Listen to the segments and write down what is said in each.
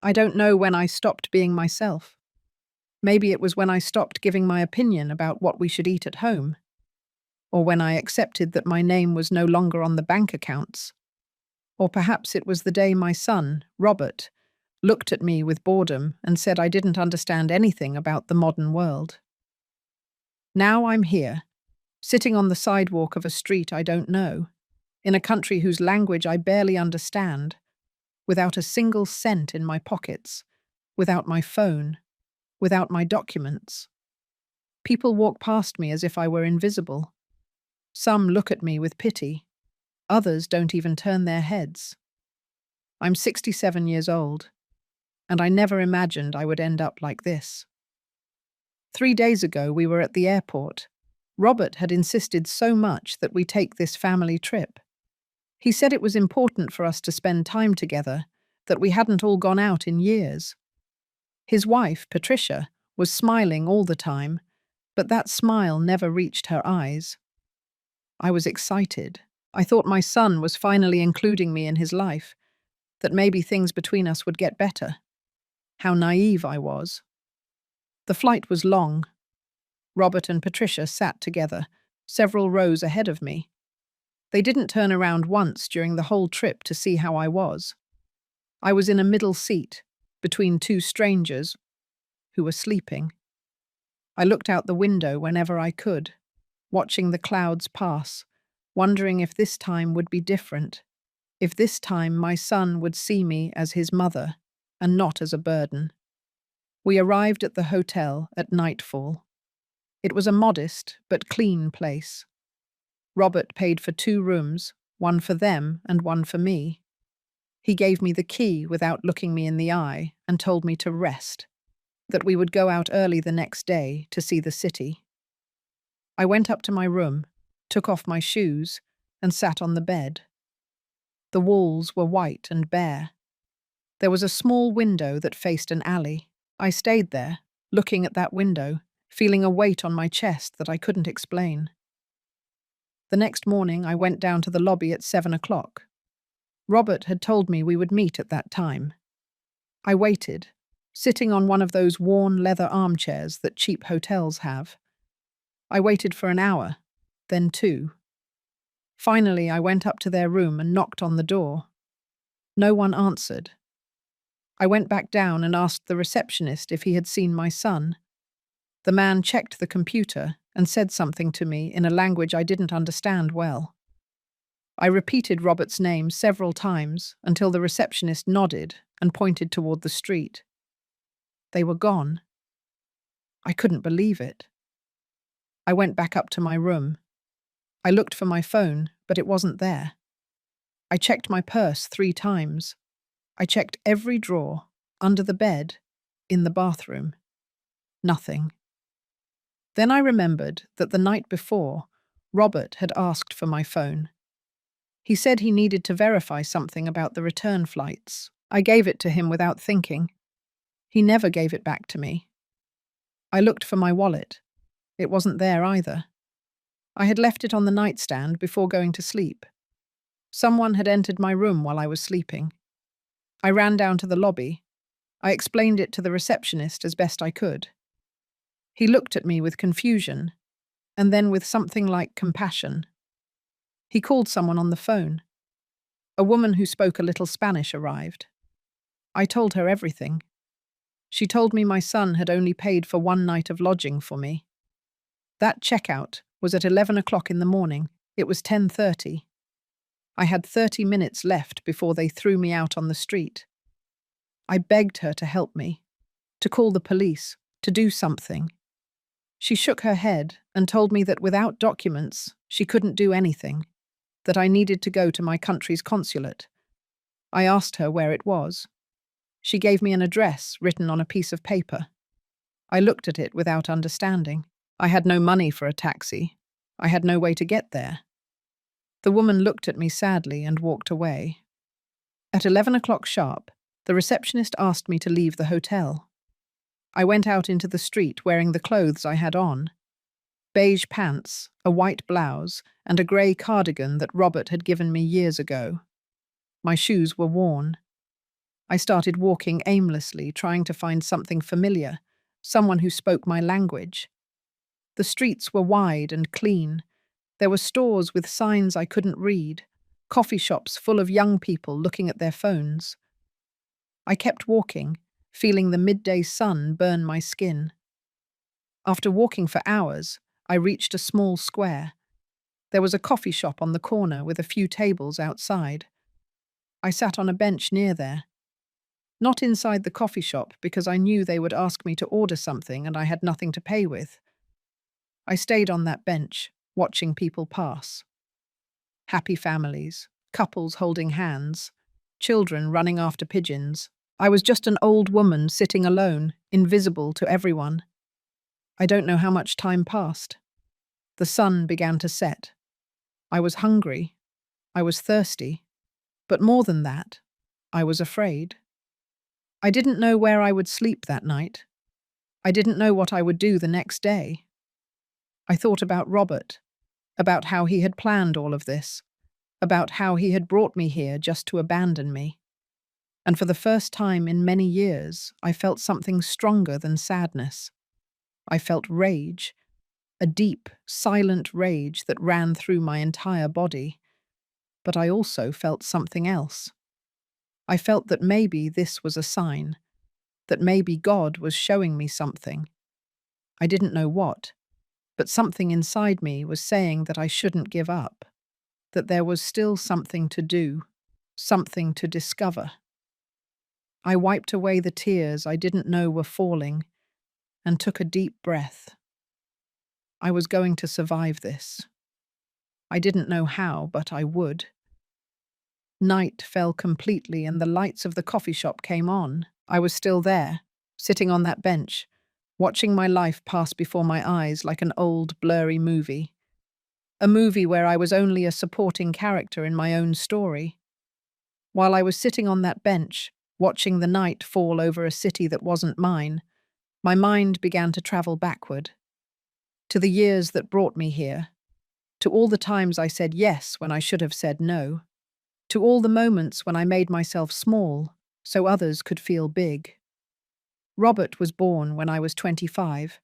I don't know when I stopped being myself. Maybe it was when I stopped giving my opinion about what we should eat at home, or when I accepted that my name was no longer on the bank accounts. Or perhaps it was the day my son, Robert, looked at me with boredom and said I didn't understand anything about the modern world. Now I'm here, sitting on the sidewalk of a street I don't know, in a country whose language I barely understand, without a single cent in my pockets, without my phone, without my documents. People walk past me as if I were invisible. Some look at me with pity. Others don't even turn their heads. I'm 67 years old, and I never imagined I would end up like this. 3 days ago, we were at the airport. Robert had insisted so much that we take this family trip. He said it was important for us to spend time together, that we hadn't all gone out in years. His wife, Patricia, was smiling all the time, but that smile never reached her eyes. I was excited. I thought my son was finally including me in his life, that maybe things between us would get better. How naive I was. The flight was long. Robert and Patricia sat together, several rows ahead of me. They didn't turn around once during the whole trip to see how I was. I was in a middle seat, between two strangers who were sleeping. I looked out the window whenever I could, watching the clouds pass, wondering if this time would be different, if this time my son would see me as his mother and not as a burden. We arrived at the hotel at nightfall. It was a modest but clean place. Robert paid for 2 rooms, one for them and one for me. He gave me the key without looking me in the eye and told me to rest, that we would go out early the next day to see the city. I went up to my room, took off my shoes, and sat on the bed. The walls were white and bare. There was a small window that faced an alley. I stayed there, looking at that window, feeling a weight on my chest that I couldn't explain. The next morning, I went down to the lobby at 7 o'clock. Robert had told me we would meet at that time. I waited, sitting on one of those worn leather armchairs that cheap hotels have. I waited for an hour, then 2. Finally, I went up to their room and knocked on the door. No one answered. I went back down and asked the receptionist if he had seen my son. The man checked the computer and said something to me in a language I didn't understand well. I repeated Robert's name several times until the receptionist nodded and pointed toward the street. They were gone. I couldn't believe it. I went back up to my room. I looked for my phone, but it wasn't there. I checked my purse 3 times. I checked every drawer, under the bed, in the bathroom. Nothing. Then I remembered that the night before, Robert had asked for my phone. He said he needed to verify something about the return flights. I gave it to him without thinking. He never gave it back to me. I looked for my wallet. It wasn't there either. I had left it on the nightstand before going to sleep. Someone had entered my room while I was sleeping. I ran down to the lobby. I explained it to the receptionist as best I could. He looked at me with confusion, and then with something like compassion. He called someone on the phone. A woman who spoke a little Spanish arrived. I told her everything. She told me my son had only paid for 1 night of lodging for me. That checkout was at 11 o'clock in the morning. It was 10:30. I had 30 minutes left before they threw me out on the street. I begged her to help me, to call the police, to do something. She shook her head and told me that without documents, she couldn't do anything, that I needed to go to my country's consulate. I asked her where it was. She gave me an address written on a piece of paper. I looked at it without understanding. I had no money for a taxi. I had no way to get there. The woman looked at me sadly and walked away. At 11 o'clock sharp, the receptionist asked me to leave the hotel. I went out into the street wearing the clothes I had on. Beige pants, a white blouse, and a grey cardigan that Robert had given me years ago. My shoes were worn. I started walking aimlessly, trying to find something familiar, someone who spoke my language. The streets were wide and clean. There were stores with signs I couldn't read, coffee shops full of young people looking at their phones. I kept walking, feeling the midday sun burn my skin. After walking for hours, I reached a small square. There was a coffee shop on the corner with a few tables outside. I sat on a bench near there. Not inside the coffee shop because I knew they would ask me to order something and I had nothing to pay with. I stayed on that bench, watching people pass. Happy families, couples holding hands, children running after pigeons. I was just an old woman sitting alone, invisible to everyone. I don't know how much time passed. The sun began to set. I was hungry. I was thirsty. But more than that, I was afraid. I didn't know where I would sleep that night. I didn't know what I would do the next day. I thought about Robert, about how he had planned all of this, about how he had brought me here just to abandon me. And for the first time in many years, I felt something stronger than sadness. I felt rage, a deep, silent rage that ran through my entire body. But I also felt something else. I felt that maybe this was a sign, that maybe God was showing me something. I didn't know what, but something inside me was saying that I shouldn't give up, that there was still something to do, something to discover. I wiped away the tears I didn't know were falling and took a deep breath. I was going to survive this. I didn't know how, but I would. Night fell completely and the lights of the coffee shop came on. I was still there, sitting on that bench, watching my life pass before my eyes like an old, blurry movie. A movie where I was only a supporting character in my own story. While I was sitting on that bench, watching the night fall over a city that wasn't mine, my mind began to travel backward. To the years that brought me here. To all the times I said yes when I should have said no. To all the moments when I made myself small so others could feel big. Robert was born when I was 25.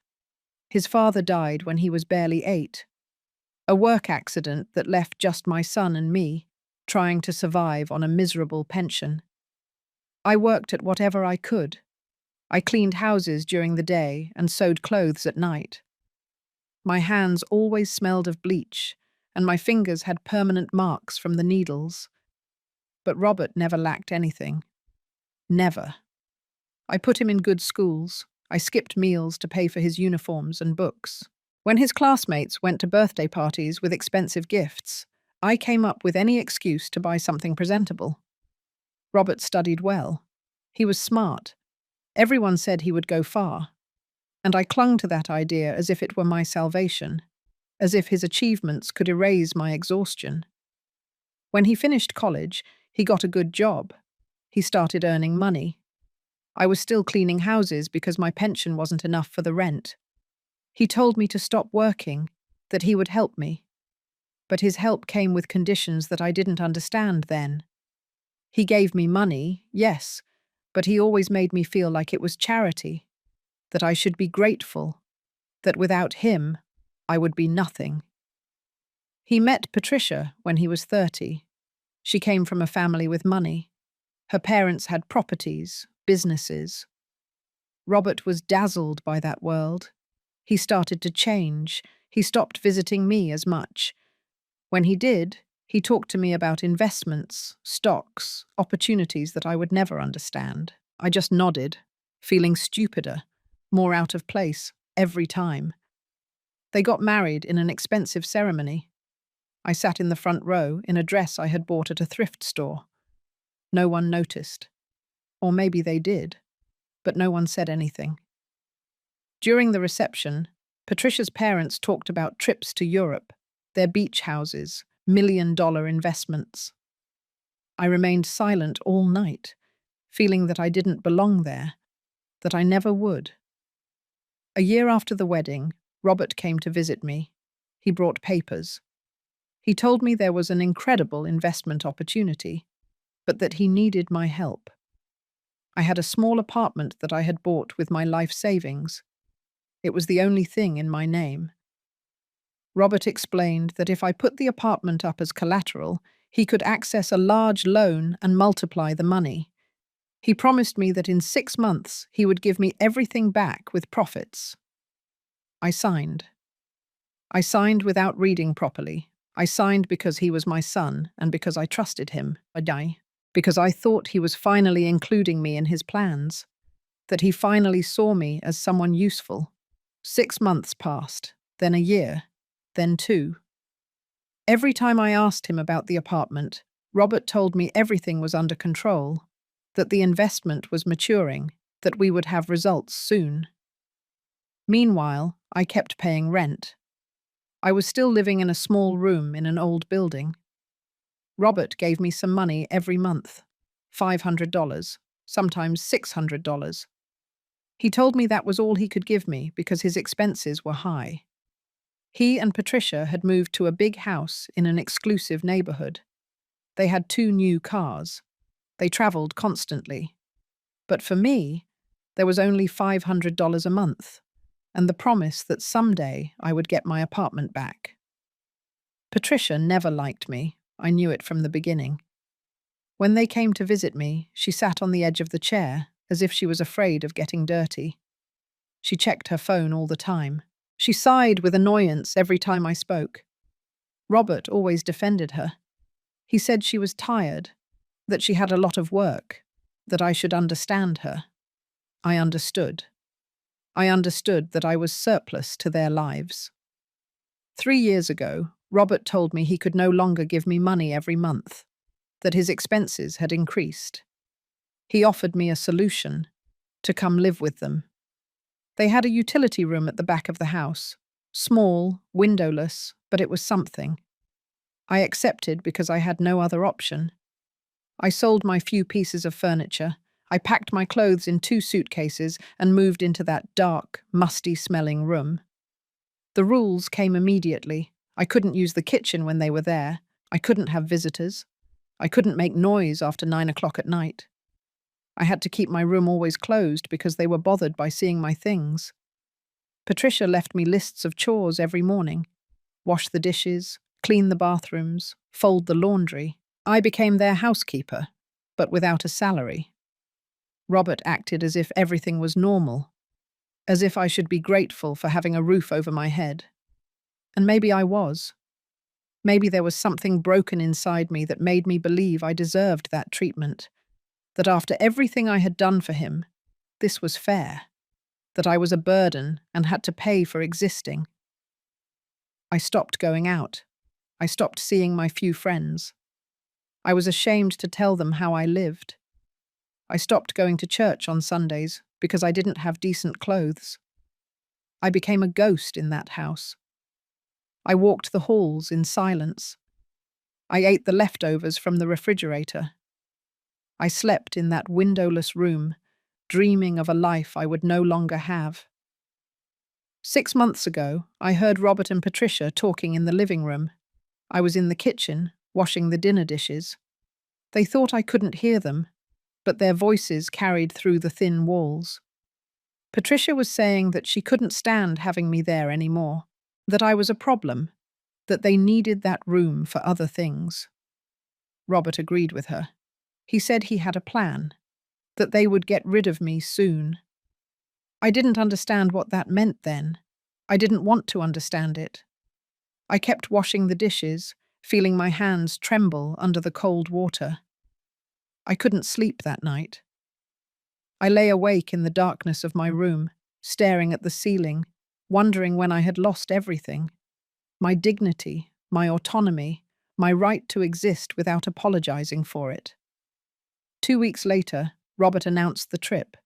His father died when he was barely 8. A work accident that left just my son and me, trying to survive on a miserable pension. I worked at whatever I could. I cleaned houses during the day and sewed clothes at night. My hands always smelled of bleach, and my fingers had permanent marks from the needles. But Robert never lacked anything. Never. I put him in good schools. I skipped meals to pay for his uniforms and books. When his classmates went to birthday parties with expensive gifts, I came up with any excuse to buy something presentable. Robert studied well. He was smart. Everyone said he would go far. And I clung to that idea as if it were my salvation, as if his achievements could erase my exhaustion. When he finished college, he got a good job. He started earning money. I was still cleaning houses because my pension wasn't enough for the rent. He told me to stop working, that he would help me. But his help came with conditions that I didn't understand then. He gave me money, yes, but he always made me feel like it was charity, that I should be grateful, that without him, I would be nothing. He met Patricia when he was 30. She came from a family with money. Her parents had properties, businesses. Robert was dazzled by that world. He started to change. He stopped visiting me as much. When he did, he talked to me about investments, stocks, opportunities that I would never understand. I just nodded, feeling stupider, more out of place, every time. They got married in an expensive ceremony. I sat in the front row in a dress I had bought at a thrift store. No one noticed. Or maybe they did, but no one said anything. During the reception, Patricia's parents talked about trips to Europe, their beach houses, million-dollar investments. I remained silent all night, feeling that I didn't belong there, that I never would. A year after the wedding, Robert came to visit me. He brought papers. He told me there was an incredible investment opportunity, but that he needed my help. I had a small apartment that I had bought with my life savings. It was the only thing in my name. Robert explained that if I put the apartment up as collateral, he could access a large loan and multiply the money. He promised me that in 6 months he would give me everything back with profits. I signed. I signed without reading properly. I signed because he was my son and because I trusted him, because I thought he was finally including me in his plans, that he finally saw me as someone useful. 6 months passed, then a year, then 2. Every time I asked him about the apartment, Robert told me everything was under control, that the investment was maturing, that we would have results soon. Meanwhile, I kept paying rent. I was still living in a small room in an old building. Robert gave me some money every month, $500, sometimes $600. He told me that was all he could give me because his expenses were high. He and Patricia had moved to a big house in an exclusive neighborhood. They had 2 new cars. They traveled constantly. But for me, there was only $500 a month, and the promise that someday I would get my apartment back. Patricia never liked me. I knew it from the beginning. When they came to visit me, she sat on the edge of the chair, as if she was afraid of getting dirty. She checked her phone all the time. She sighed with annoyance every time I spoke. Robert always defended her. He said she was tired, that she had a lot of work, that I should understand her. I understood. I understood that I was surplus to their lives. 3 years ago, Robert told me he could no longer give me money every month, that his expenses had increased. He offered me a solution, to come live with them. They had a utility room at the back of the house, small, windowless, but it was something. I accepted because I had no other option. I sold my few pieces of furniture. I packed my clothes in 2 suitcases and moved into that dark, musty-smelling room. The rules came immediately. I couldn't use the kitchen when they were there. I couldn't have visitors. I couldn't make noise after 9 o'clock at night. I had to keep my room always closed because they were bothered by seeing my things. Patricia left me lists of chores every morning. Wash the dishes, clean the bathrooms, fold the laundry. I became their housekeeper, but without a salary. Robert acted as if everything was normal, as if I should be grateful for having a roof over my head. And maybe I was. Maybe there was something broken inside me that made me believe I deserved that treatment, that after everything I had done for him, this was fair, that I was a burden and had to pay for existing. I stopped going out. I stopped seeing my few friends. I was ashamed to tell them how I lived. I stopped going to church on Sundays because I didn't have decent clothes. I became a ghost in that house. I walked the halls in silence. I ate the leftovers from the refrigerator. I slept in that windowless room, dreaming of a life I would no longer have. 6 months ago, I heard Robert and Patricia talking in the living room. I was in the kitchen, washing the dinner dishes. They thought I couldn't hear them, but their voices carried through the thin walls. Patricia was saying that she couldn't stand having me there anymore, that I was a problem, that they needed that room for other things. Robert agreed with her. He said he had a plan, that they would get rid of me soon. I didn't understand what that meant then. I didn't want to understand it. I kept washing the dishes, feeling my hands tremble under the cold water. I couldn't sleep that night. I lay awake in the darkness of my room, staring at the ceiling, wondering when I had lost everything. My dignity, my autonomy, my right to exist without apologizing for it. 2 weeks later, Robert announced the trip.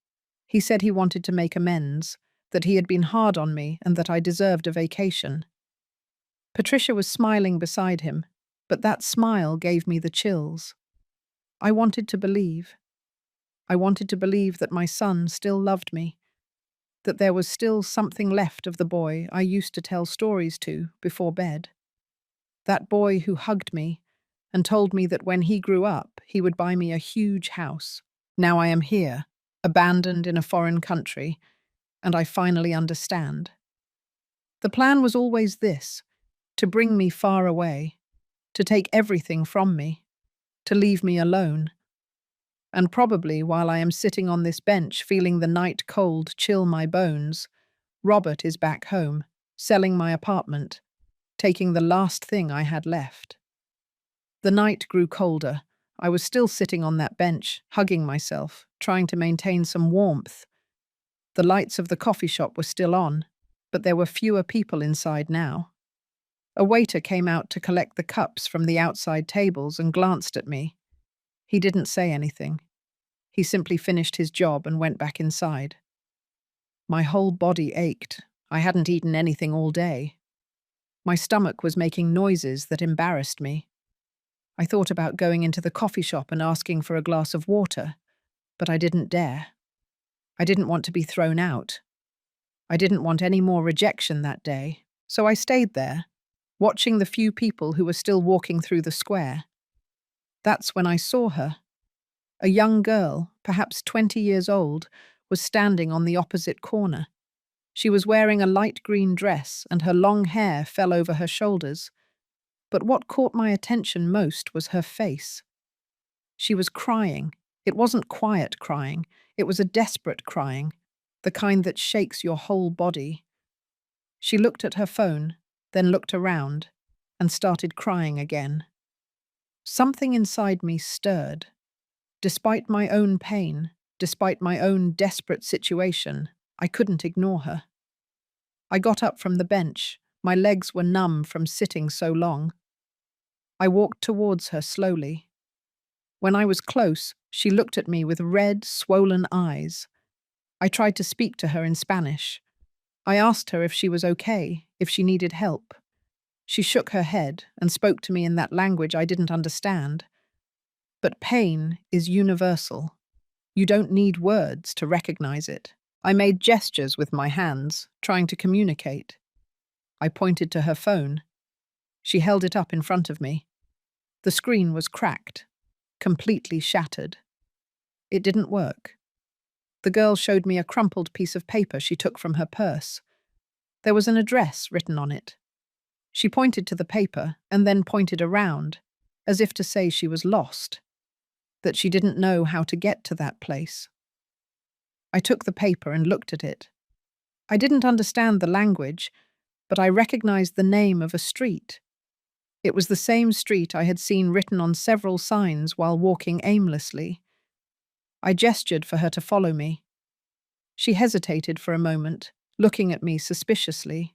He said he wanted to make amends, that he had been hard on me and that I deserved a vacation. Patricia was smiling beside him, but that smile gave me the chills. I wanted to believe. I wanted to believe that my son still loved me, that there was still something left of the boy I used to tell stories to before bed. That boy who hugged me and told me that when he grew up, he would buy me a huge house. Now I am here, abandoned in a foreign country, and I finally understand. The plan was always this: to bring me far away, to take everything from me, to leave me alone. And probably while I am sitting on this bench feeling the night cold chill my bones, Robert is back home, selling my apartment, taking the last thing I had left. The night grew colder. I was still sitting on that bench, hugging myself, trying to maintain some warmth. The lights of the coffee shop were still on, but there were fewer people inside now. A waiter came out to collect the cups from the outside tables and glanced at me. He didn't say anything. He simply finished his job and went back inside. My whole body ached. I hadn't eaten anything all day. My stomach was making noises that embarrassed me. I thought about going into the coffee shop and asking for a glass of water, but I didn't dare. I didn't want to be thrown out. I didn't want any more rejection that day, so I stayed there, watching the few people who were still walking through the square. That's when I saw her. A young girl, perhaps 20 years old, was standing on the opposite corner. She was wearing a light green dress and her long hair fell over her shoulders. But what caught my attention most was her face. She was crying. It wasn't quiet crying. It was a desperate crying, the kind that shakes your whole body. She looked at her phone, then looked around, and started crying again. Something inside me stirred. Despite my own pain, despite my own desperate situation, I couldn't ignore her. I got up from the bench. My legs were numb from sitting so long. I walked towards her slowly. When I was close, she looked at me with red, swollen eyes. I tried to speak to her in Spanish. I asked her if she was okay, if she needed help. She shook her head and spoke to me in that language I didn't understand. But pain is universal. You don't need words to recognize it. I made gestures with my hands, trying to communicate. I pointed to her phone. She held it up in front of me. The screen was cracked, completely shattered. It didn't work. The girl showed me a crumpled piece of paper she took from her purse. There was an address written on it. She pointed to the paper and then pointed around, as if to say she was lost, that she didn't know how to get to that place. I took the paper and looked at it. I didn't understand the language, but I recognized the name of a street. It was the same street I had seen written on several signs while walking aimlessly. I gestured for her to follow me. She hesitated for a moment, looking at me suspiciously.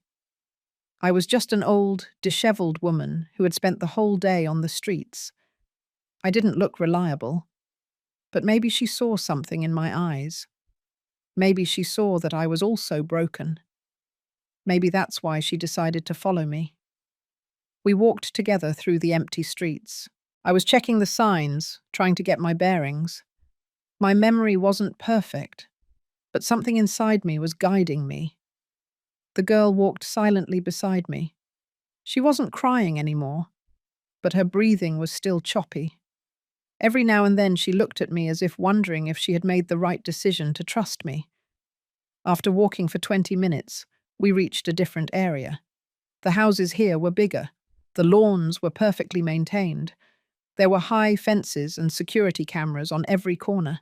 I was just an old, disheveled woman who had spent the whole day on the streets. I didn't look reliable, but maybe she saw something in my eyes. Maybe she saw that I was also broken. Maybe that's why she decided to follow me. We walked together through the empty streets. I was checking the signs, trying to get my bearings. My memory wasn't perfect, but something inside me was guiding me. The girl walked silently beside me. She wasn't crying anymore, but her breathing was still choppy. Every now and then she looked at me as if wondering if she had made the right decision to trust me. After walking for 20 minutes, we reached a different area. The houses here were bigger. The lawns were perfectly maintained. There were high fences and security cameras on every corner.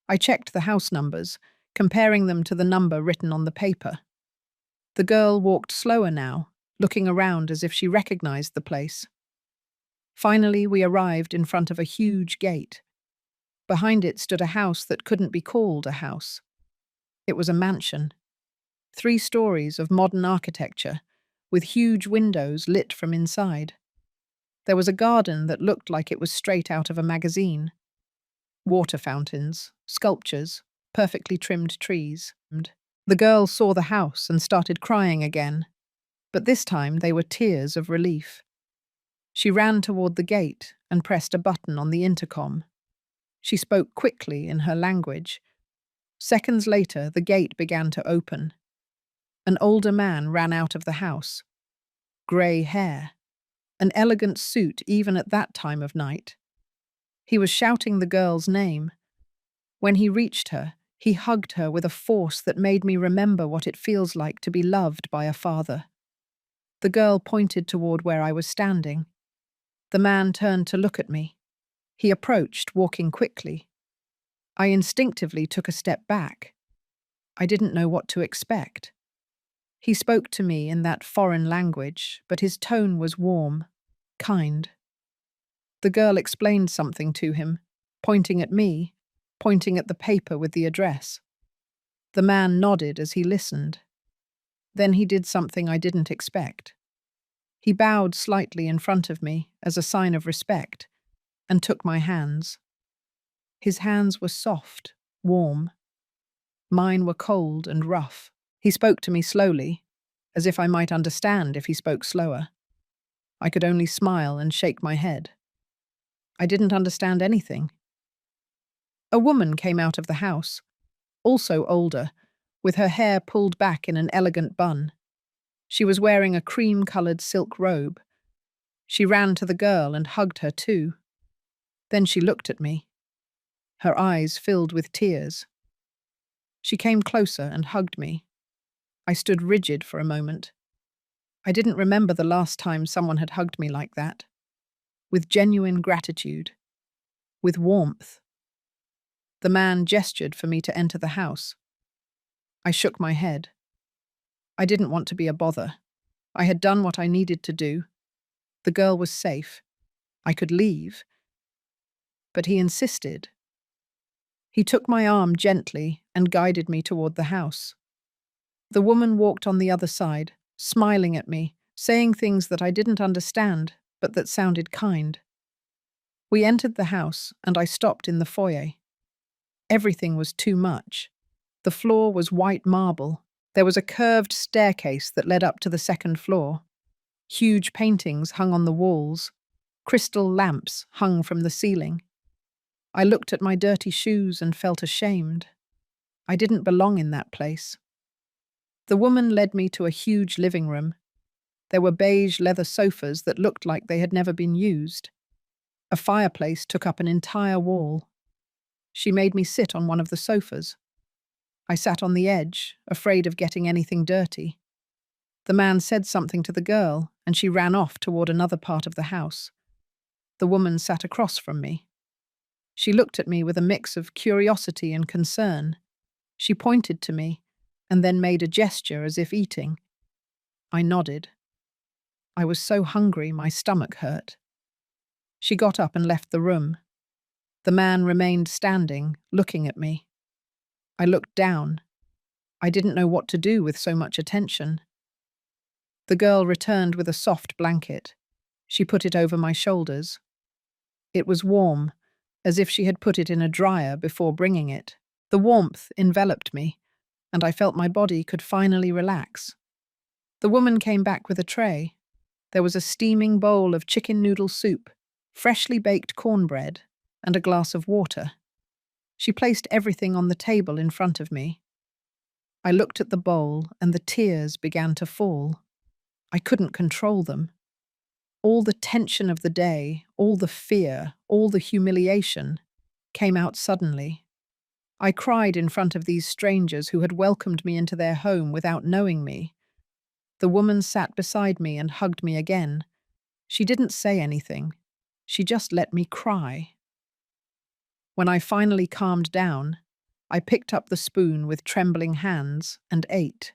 I checked the house numbers, comparing them to the number written on the paper. The girl walked slower now, looking around as if she recognized the place. Finally, we arrived in front of a huge gate. Behind it stood a house that couldn't be called a house. It was a mansion. 3 stories of modern architecture, with huge windows lit from inside. There was a garden that looked like it was straight out of a magazine. Water fountains, sculptures, perfectly trimmed trees. The girl saw the house and started crying again, but this time they were tears of relief. She ran toward the gate and pressed a button on the intercom. She spoke quickly in her language. Seconds later, the gate began to open. An older man ran out of the house. Grey hair. An elegant suit even at that time of night. He was shouting the girl's name. When he reached her, He hugged her with a force that made me remember what it feels like to be loved by a father. The girl pointed toward where I was standing. The man turned to look at me. He approached, walking quickly. I instinctively took a step back. I didn't know what to expect. He spoke to me in that foreign language, but his tone was warm, kind. The girl explained something to him, pointing at me, pointing at the paper with the address. The man nodded as he listened. Then he did something I didn't expect. He bowed slightly in front of me as a sign of respect and took my hands. His hands were soft, warm. Mine were cold and rough. He spoke to me slowly, as if I might understand if he spoke slower. I could only smile and shake my head. I didn't understand anything. A woman came out of the house, also older, with her hair pulled back in an elegant bun. She was wearing a cream-colored silk robe. She ran to the girl and hugged her too. Then she looked at me. Her eyes filled with tears. She came closer and hugged me. I stood rigid for a moment. I didn't remember the last time someone had hugged me like that. With genuine gratitude. With warmth. The man gestured for me to enter the house. I shook my head. I didn't want to be a bother. I had done what I needed to do. The girl was safe. I could leave. But he insisted. He took my arm gently and guided me toward the house. The woman walked on the other side, smiling at me, saying things that I didn't understand, but that sounded kind. We entered the house, and I stopped in the foyer. Everything was too much. The floor was white marble. There was a curved staircase that led up to the second floor. Huge paintings hung on the walls. Crystal lamps hung from the ceiling. I looked at my dirty shoes and felt ashamed. I didn't belong in that place. The woman led me to a huge living room. There were beige leather sofas that looked like they had never been used. A fireplace took up an entire wall. She made me sit on one of the sofas. I sat on the edge, afraid of getting anything dirty. The man said something to the girl, and she ran off toward another part of the house. The woman sat across from me. She looked at me with a mix of curiosity and concern. She pointed to me, and then made a gesture as if eating. I nodded. I was so hungry my stomach hurt. She got up and left the room. The man remained standing, looking at me. I looked down. I didn't know what to do with so much attention. The girl returned with a soft blanket. She put it over my shoulders. It was warm, as if she had put it in a dryer before bringing it. The warmth enveloped me, and I felt my body could finally relax. The woman came back with a tray. There was a steaming bowl of chicken noodle soup, freshly baked cornbread, and a glass of water. She placed everything on the table in front of me. I looked at the bowl, and the tears began to fall. I couldn't control them. All the tension of the day, all the fear, all the humiliation came out suddenly. I cried in front of these strangers who had welcomed me into their home without knowing me. The woman sat beside me and hugged me again. She didn't say anything. She just let me cry. When I finally calmed down, I picked up the spoon with trembling hands and ate.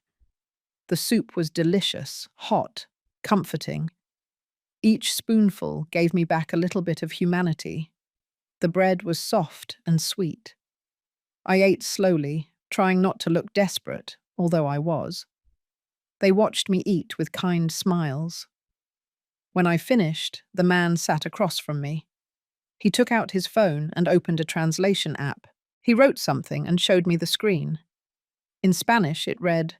The soup was delicious, hot, comforting. Each spoonful gave me back a little bit of humanity. The bread was soft and sweet. I ate slowly, trying not to look desperate, although I was. They watched me eat with kind smiles. When I finished, the man sat across from me. He took out his phone and opened a translation app. He wrote something and showed me the screen. In Spanish, it read,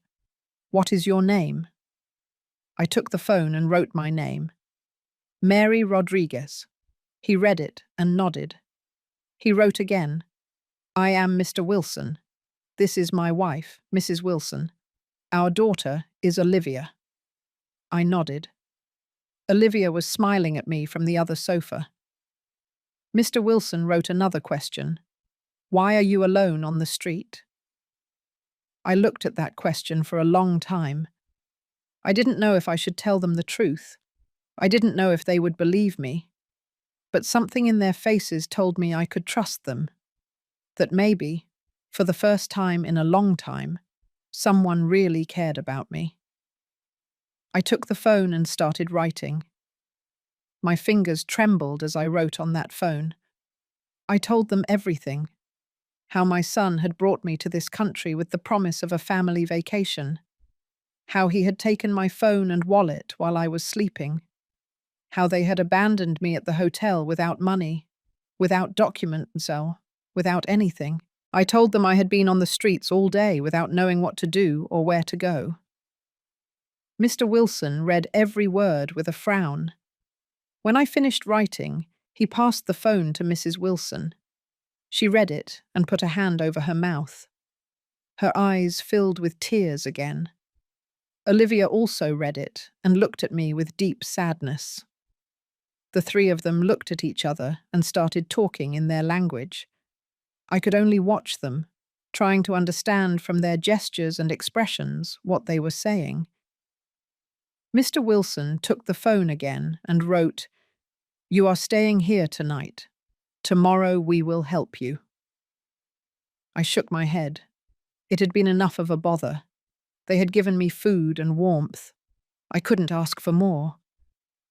"What is your name?" I took the phone and wrote my name. Mary Rodriguez. He read it and nodded. He wrote again, "I am Mr. Wilson. This is my wife, Mrs. Wilson. Our daughter is Olivia." I nodded. Olivia was smiling at me from the other sofa. Mr. Wilson wrote another question. "Why are you alone on the street?" I looked at that question for a long time. I didn't know if I should tell them the truth. I didn't know if they would believe me. But something in their faces told me I could trust them. That maybe, for the first time in a long time, someone really cared about me. I took the phone and started writing. My fingers trembled as I wrote on that phone. I told them everything. How my son had brought me to this country with the promise of a family vacation. How he had taken my phone and wallet while I was sleeping. How they had abandoned me at the hotel without money, without documents, without anything. I told them I had been on the streets all day without knowing what to do or where to go. Mr. Wilson read every word with a frown. When I finished writing, he passed the phone to Mrs. Wilson. She read it and put a hand over her mouth. Her eyes filled with tears again. Olivia also read it and looked at me with deep sadness. The three of them looked at each other and started talking in their language. I could only watch them, trying to understand from their gestures and expressions what they were saying. Mr. Wilson took the phone again and wrote, "You are staying here tonight. Tomorrow we will help you." I shook my head. It had been enough of a bother. They had given me food and warmth. I couldn't ask for more.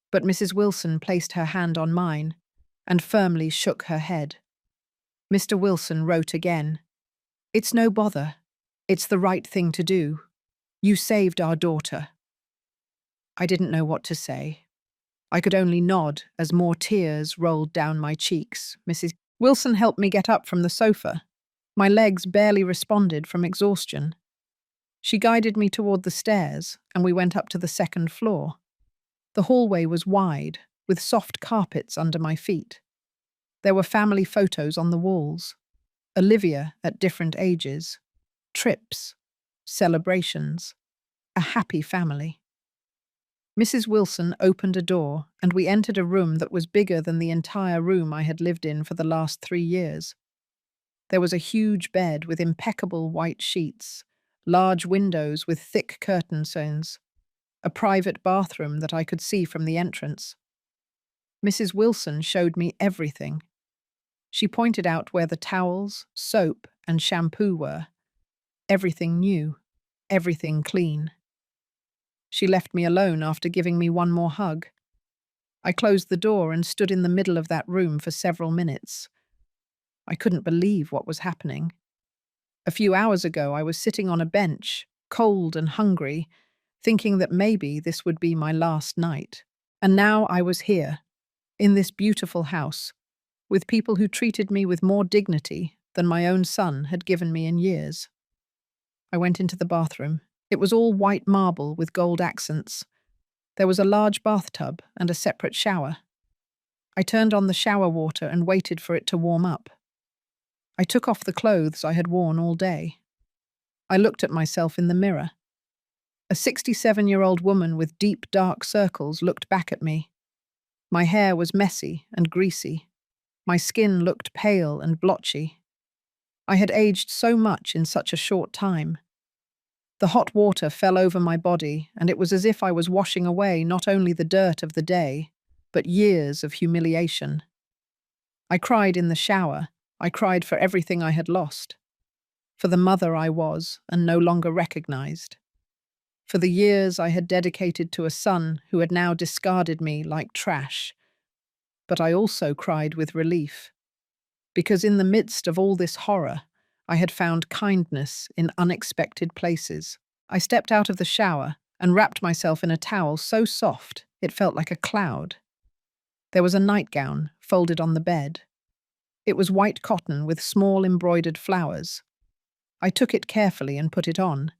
But Mrs. Wilson placed her hand on mine and firmly shook her head. Mr. Wilson wrote again, "It's no bother. It's the right thing to do. You saved our daughter." I didn't know what to say. I could only nod as more tears rolled down my cheeks. Mrs. Wilson helped me get up from the sofa. My legs barely responded from exhaustion. She guided me toward the stairs, and we went up to the second floor. The hallway was wide, with soft carpets under my feet. There were family photos on the walls. Olivia at different ages. Trips. Celebrations. A happy family. Mrs. Wilson opened a door, and we entered a room that was bigger than the entire room I had lived in for the last 3 years. There was a huge bed with impeccable white sheets, large windows with thick curtains, a private bathroom that I could see from the entrance. Mrs. Wilson showed me everything. She pointed out where the towels, soap, and shampoo were. Everything new, everything clean. She left me alone after giving me one more hug. I closed the door and stood in the middle of that room for several minutes. I couldn't believe what was happening. A few hours ago, I was sitting on a bench, cold and hungry, thinking that maybe this would be my last night. And now I was here, in this beautiful house, with people who treated me with more dignity than my own son had given me in years. I went into the bathroom. It was all white marble with gold accents. There was a large bathtub and a separate shower. I turned on the shower water and waited for it to warm up. I took off the clothes I had worn all day. I looked at myself in the mirror. A 67-year-old woman with deep, dark circles looked back at me. My hair was messy and greasy. My skin looked pale and blotchy. I had aged so much in such a short time. The hot water fell over my body, and it was as if I was washing away not only the dirt of the day, but years of humiliation. I cried in the shower. I cried for everything I had lost. For the mother I was and no longer recognized. For the years I had dedicated to a son who had now discarded me like trash. But I also cried with relief. Because in the midst of all this horror, I had found kindness in unexpected places. I stepped out of the shower and wrapped myself in a towel so soft it felt like a cloud. There was a nightgown folded on the bed. It was white cotton with small embroidered flowers. I took it carefully and put it on.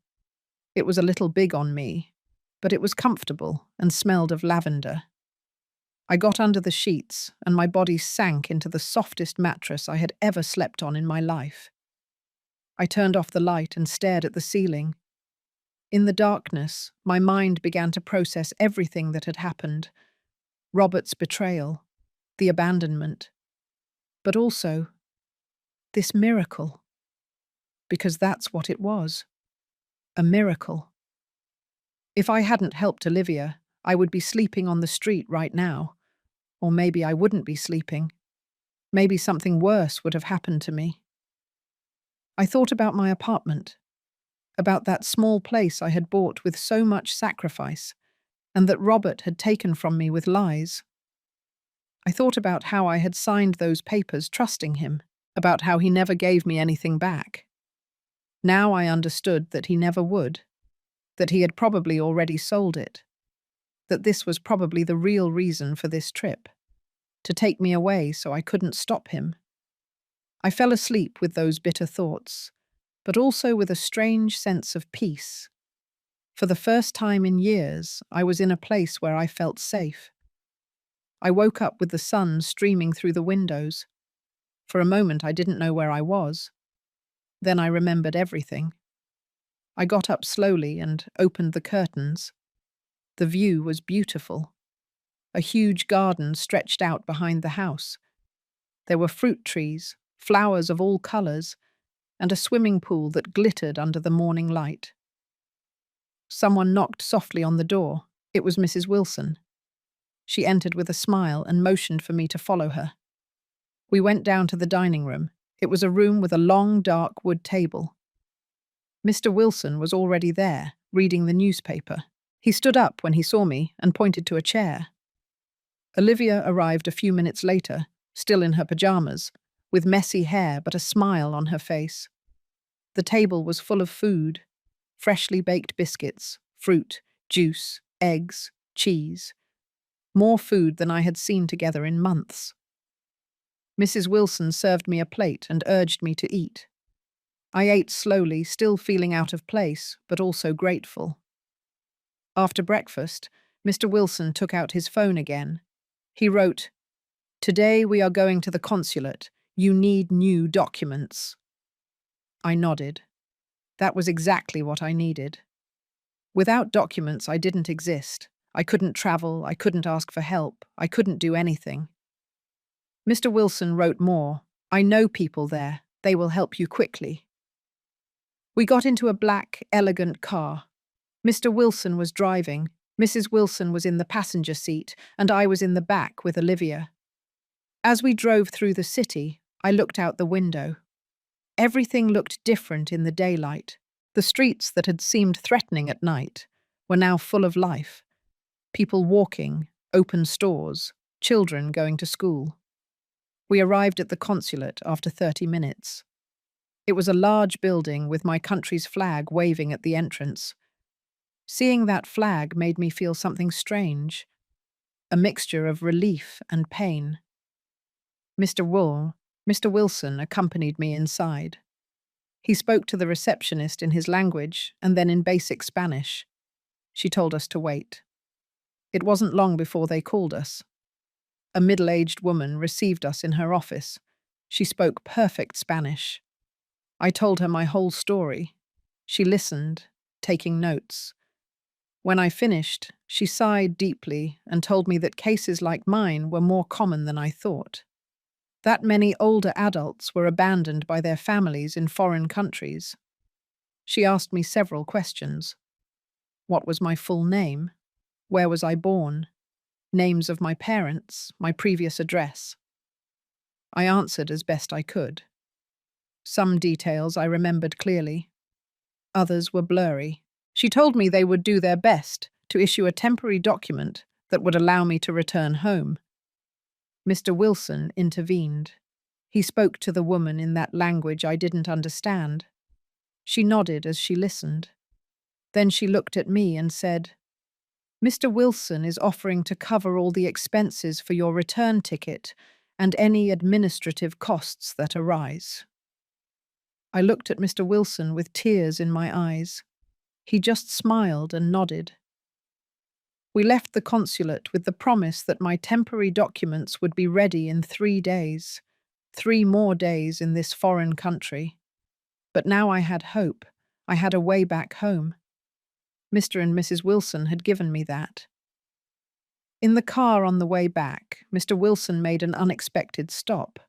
It was a little big on me, but it was comfortable and smelled of lavender. I got under the sheets and my body sank into the softest mattress I had ever slept on in my life. I turned off the light and stared at the ceiling. In the darkness, my mind began to process everything that had happened. Robert's betrayal, the abandonment, but also this miracle. Because that's what it was. A miracle. If I hadn't helped Olivia, I would be sleeping on the street right now. Or maybe I wouldn't be sleeping. Maybe something worse would have happened to me. I thought about my apartment, about that small place I had bought with so much sacrifice, and that Robert had taken from me with lies. I thought about how I had signed those papers trusting him, about how he never gave me anything back. Now I understood that he never would, that he had probably already sold it, that this was probably the real reason for this trip, to take me away so I couldn't stop him. I fell asleep with those bitter thoughts, but also with a strange sense of peace. For the first time in years, I was in a place where I felt safe. I woke up with the sun streaming through the windows. For a moment, I didn't know where I was. Then I remembered everything. I got up slowly and opened the curtains. The view was beautiful. A huge garden stretched out behind the house. There were fruit trees, flowers of all colours, and a swimming pool that glittered under the morning light. Someone knocked softly on the door. It was Mrs. Wilson. She entered with a smile and motioned for me to follow her. We went down to the dining room. It was a room with a long, dark wood table. Mr. Wilson was already there, reading the newspaper. He stood up when he saw me and pointed to a chair. Olivia arrived a few minutes later, still in her pajamas, with messy hair but a smile on her face. The table was full of food: freshly baked biscuits, fruit, juice, eggs, cheese. More food than I had seen together in months. Mrs. Wilson served me a plate and urged me to eat. I ate slowly, still feeling out of place, but also grateful. After breakfast, Mr. Wilson took out his phone again. He wrote, "Today we are going to the consulate. You need new documents." I nodded. That was exactly what I needed. Without documents, I didn't exist. I couldn't travel, I couldn't ask for help, I couldn't do anything. Mr. Wilson wrote more. "I know people there. They will help you quickly." We got into a black, elegant car. Mr. Wilson was driving, Mrs. Wilson was in the passenger seat, and I was in the back with Olivia. As we drove through the city, I looked out the window. Everything looked different in the daylight. The streets that had seemed threatening at night were now full of life. People walking, open stores, children going to school. We arrived at the consulate after 30 minutes. It was a large building with my country's flag waving at the entrance. Seeing that flag made me feel something strange, a mixture of relief and pain. Mr. Wilson accompanied me inside. He spoke to the receptionist in his language and then in basic Spanish. She told us to wait. It wasn't long before they called us. A middle-aged woman received us in her office. She spoke perfect Spanish. I told her my whole story. She listened, taking notes. When I finished, she sighed deeply and told me that cases like mine were more common than I thought. That many older adults were abandoned by their families in foreign countries. She asked me several questions. What was my full name? Where was I born? Names of my parents, my previous address. I answered as best I could. Some details I remembered clearly. Others were blurry. She told me they would do their best to issue a temporary document that would allow me to return home. Mr. Wilson intervened. He spoke to the woman in that language I didn't understand. She nodded as she listened. Then she looked at me and said, "Mr. Wilson is offering to cover all the expenses for your return ticket and any administrative costs that arise." I looked at Mr. Wilson with tears in my eyes. He just smiled and nodded. We left the consulate with the promise that my temporary documents would be ready in 3 days, 3 more days in this foreign country. But now I had hope. I had a way back home. Mr. and Mrs. Wilson had given me that. In the car on the way back, Mr. Wilson made an unexpected stop.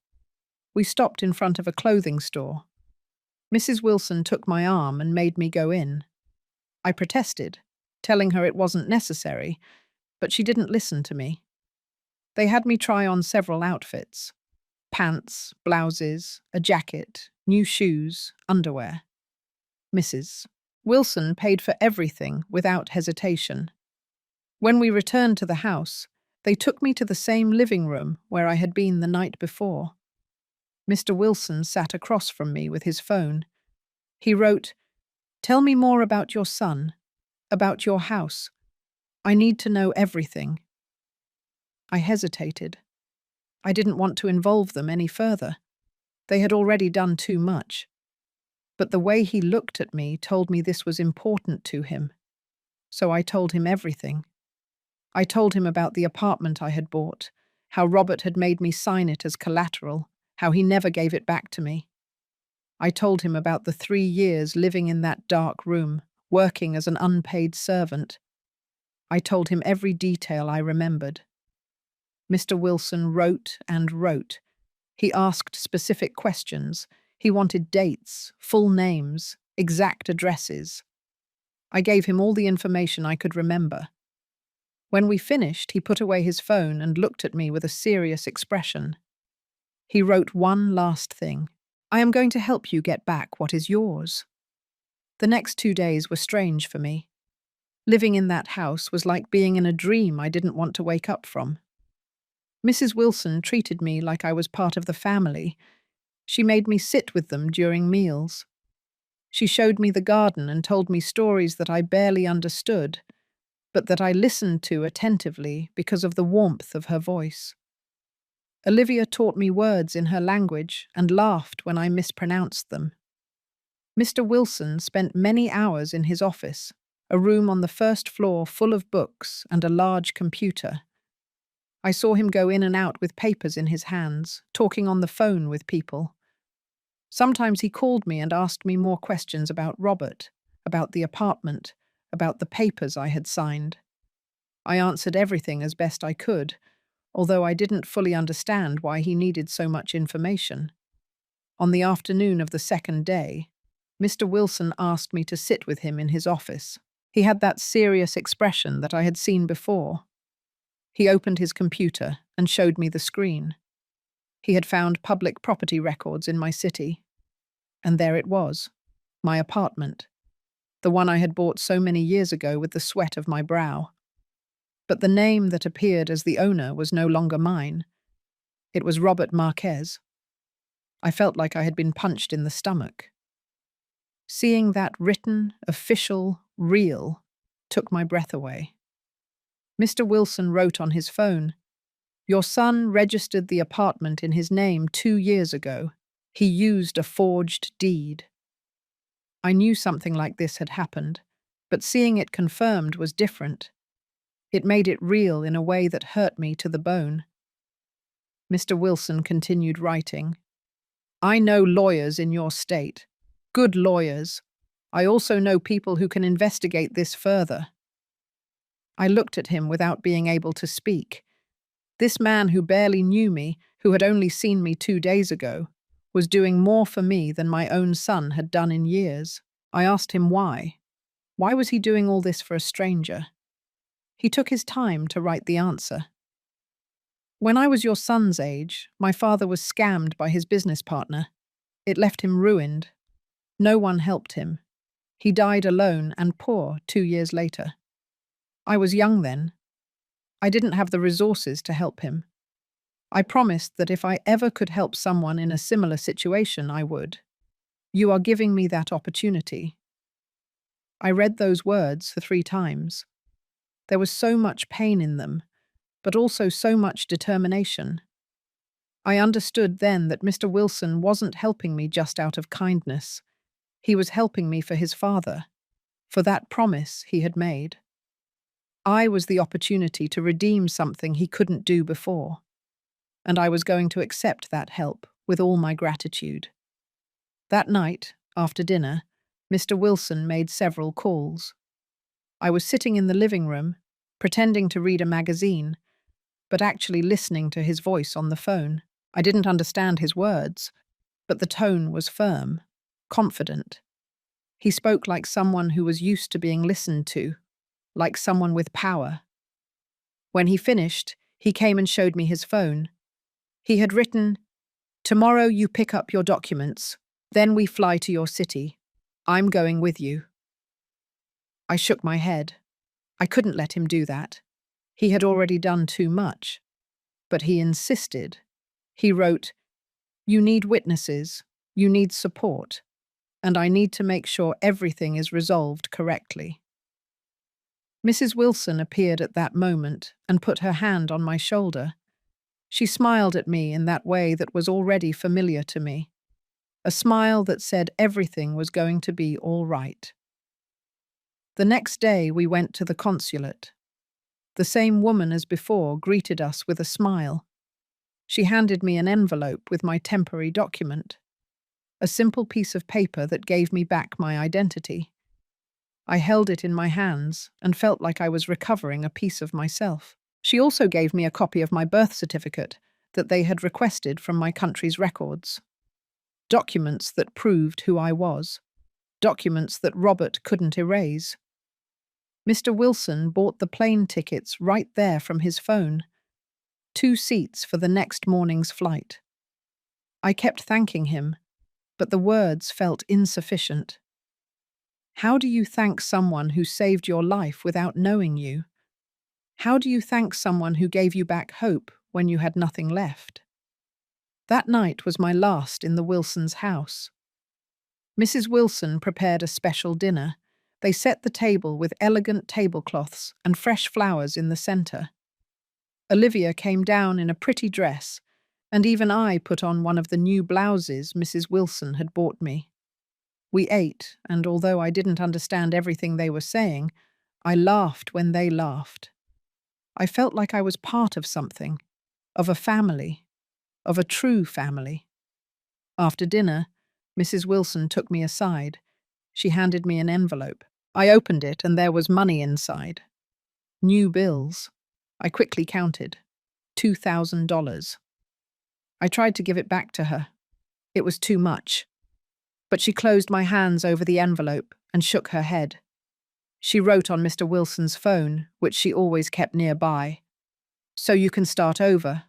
We stopped in front of a clothing store. Mrs. Wilson took my arm and made me go in. I protested, telling her it wasn't necessary, but she didn't listen to me. They had me try on several outfits: pants, blouses, a jacket, new shoes, underwear. Mrs. Wilson paid for everything without hesitation. When we returned to the house, they took me to the same living room where I had been the night before. Mr. Wilson sat across from me with his phone. He wrote, "Tell me more about your son, about your house. I need to know everything." I hesitated. I didn't want to involve them any further. They had already done too much. But the way he looked at me told me this was important to him. So I told him everything. I told him about the apartment I had bought, how Robert had made me sign it as collateral, how he never gave it back to me. I told him about the 3 years living in that dark room, working as an unpaid servant. I told him every detail I remembered. Mr. Wilson wrote and wrote. He asked specific questions. He wanted dates, full names, exact addresses. I gave him all the information I could remember. When we finished, he put away his phone and looked at me with a serious expression. He wrote one last thing. "I am going to help you get back what is yours." The next 2 days were strange for me. Living in that house was like being in a dream I didn't want to wake up from. Mrs. Wilson treated me like I was part of the family. She made me sit with them during meals. She showed me the garden and told me stories that I barely understood, but that I listened to attentively because of the warmth of her voice. Olivia taught me words in her language and laughed when I mispronounced them. Mr. Wilson spent many hours in his office, a room on the first floor full of books and a large computer. I saw him go in and out with papers in his hands, talking on the phone with people. Sometimes he called me and asked me more questions about Robert, about the apartment, about the papers I had signed. I answered everything as best I could, although I didn't fully understand why he needed so much information. On the afternoon of the second day, Mr. Wilson asked me to sit with him in his office. He had that serious expression that I had seen before. He opened his computer and showed me the screen. He had found public property records in my city. And there it was, my apartment, the one I had bought so many years ago with the sweat of my brow. But the name that appeared as the owner was no longer mine. It was Robert Marquez. I felt like I had been punched in the stomach. Seeing that written, official, real, took my breath away. Mr. Wilson wrote on his phone, "Your son registered the apartment in his name 2 years ago. He used a forged deed." I knew something like this had happened, but seeing it confirmed was different. It made it real in a way that hurt me to the bone. Mr. Wilson continued writing, "I know lawyers in your state. Good lawyers. I also know people who can investigate this further." I looked at him without being able to speak. This man who barely knew me, who had only seen me 2 days ago, was doing more for me than my own son had done in years. I asked him why. Why was he doing all this for a stranger? He took his time to write the answer. "When I was your son's age, my father was scammed by his business partner. It left him ruined. No one helped him. He died alone and poor 2 years later. I was young then. I didn't have the resources to help him. I promised that if I ever could help someone in a similar situation, I would. You are giving me that opportunity." I read those words for 3 times. There was so much pain in them, but also so much determination. I understood then that Mr. Wilson wasn't helping me just out of kindness. He was helping me for his father, for that promise he had made. I was the opportunity to redeem something he couldn't do before, and I was going to accept that help with all my gratitude. That night, after dinner, Mr. Wilson made several calls. I was sitting in the living room, pretending to read a magazine, but actually listening to his voice on the phone. I didn't understand his words, but the tone was firm, confident. He spoke like someone who was used to being listened to, like someone with power. When he finished, he came and showed me his phone. He had written, "Tomorrow you pick up your documents, then we fly to your city. I'm going with you." I shook my head. I couldn't let him do that. He had already done too much. But he insisted. He wrote, "You need witnesses, you need support, and I need to make sure everything is resolved correctly." Mrs. Wilson appeared at that moment and put her hand on my shoulder. She smiled at me in that way that was already familiar to me, a smile that said everything was going to be all right. The next day we went to the consulate. The same woman as before greeted us with a smile. She handed me an envelope with my temporary document, a simple piece of paper that gave me back my identity. I held it in my hands and felt like I was recovering a piece of myself. She also gave me a copy of my birth certificate that they had requested from my country's records. Documents that proved who I was. Documents that Robert couldn't erase. Mr. Wilson bought the plane tickets right there from his phone. 2 seats for the next morning's flight. I kept thanking him, but the words felt insufficient. How do you thank someone who saved your life without knowing you? How do you thank someone who gave you back hope when you had nothing left? That night was my last in the Wilsons' house. Mrs. Wilson prepared a special dinner. They set the table with elegant tablecloths and fresh flowers in the center. Olivia came down in a pretty dress, and even I put on one of the new blouses Mrs. Wilson had bought me. We ate, and although I didn't understand everything they were saying, I laughed when they laughed. I felt like I was part of something, of a family, of a true family. After dinner, Mrs. Wilson took me aside. She handed me an envelope. I opened it and there was money inside. New bills. I quickly counted. $2,000. I tried to give it back to her. It was too much. But she closed my hands over the envelope and shook her head. She wrote on Mr. Wilson's phone, which she always kept nearby, "So you can start over,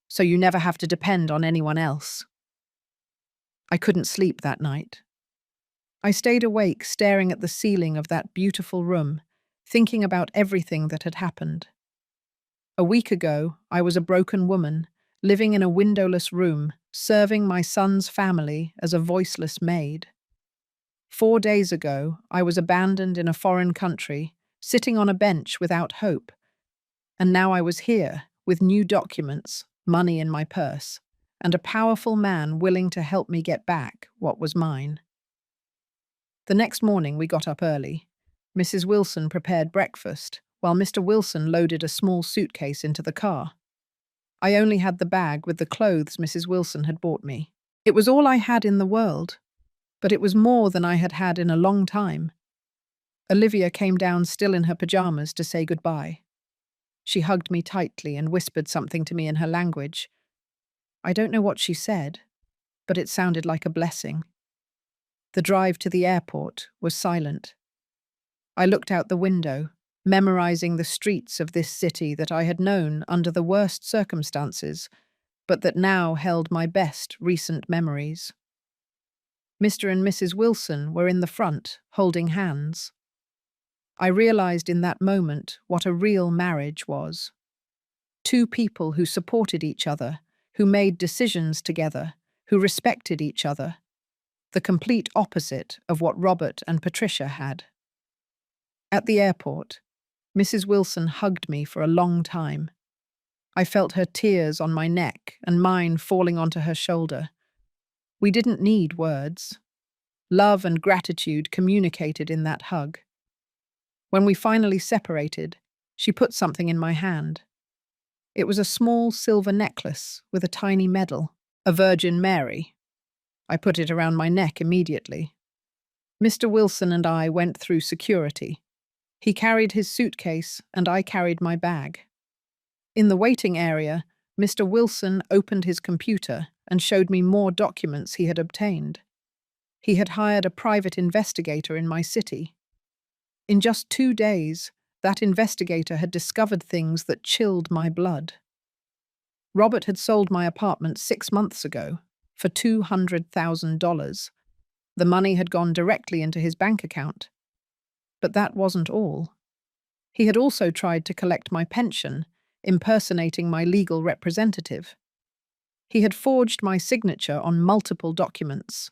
so you never have to depend on anyone else." I couldn't sleep that night. I stayed awake staring at the ceiling of that beautiful room, thinking about everything that had happened. A week ago, I was a broken woman, living in a windowless room, serving my son's family as a voiceless maid. 4 days ago, I was abandoned in a foreign country, sitting on a bench without hope. And now I was here, with new documents, money in my purse, and a powerful man willing to help me get back what was mine. The next morning we got up early. Mrs. Wilson prepared breakfast, while Mr. Wilson loaded a small suitcase into the car. I only had the bag with the clothes Mrs. Wilson had bought me. It was all I had in the world, but it was more than I had had in a long time. Olivia came down still in her pajamas to say goodbye. She hugged me tightly and whispered something to me in her language. I don't know what she said, but it sounded like a blessing. The drive to the airport was silent. I looked out the window, memorizing the streets of this city that I had known under the worst circumstances, but that now held my best recent memories. Mr. and Mrs. Wilson were in the front, holding hands. I realized in that moment what a real marriage was. 2 people who supported each other, who made decisions together, who respected each other. The complete opposite of what Robert and Patricia had. At the airport, Mrs. Wilson hugged me for a long time. I felt her tears on my neck and mine falling onto her shoulder. We didn't need words. Love and gratitude communicated in that hug. When we finally separated, she put something in my hand. It was a small silver necklace with a tiny medal, a Virgin Mary. I put it around my neck immediately. Mr. Wilson and I went through security. He carried his suitcase and I carried my bag. In the waiting area, Mr. Wilson opened his computer and showed me more documents he had obtained. He had hired a private investigator in my city. In just 2 days, that investigator had discovered things that chilled my blood. Robert had sold my apartment 6 months ago for $200,000. The money had gone directly into his bank account. But that wasn't all. He had also tried to collect my pension, impersonating my legal representative. He had forged my signature on multiple documents.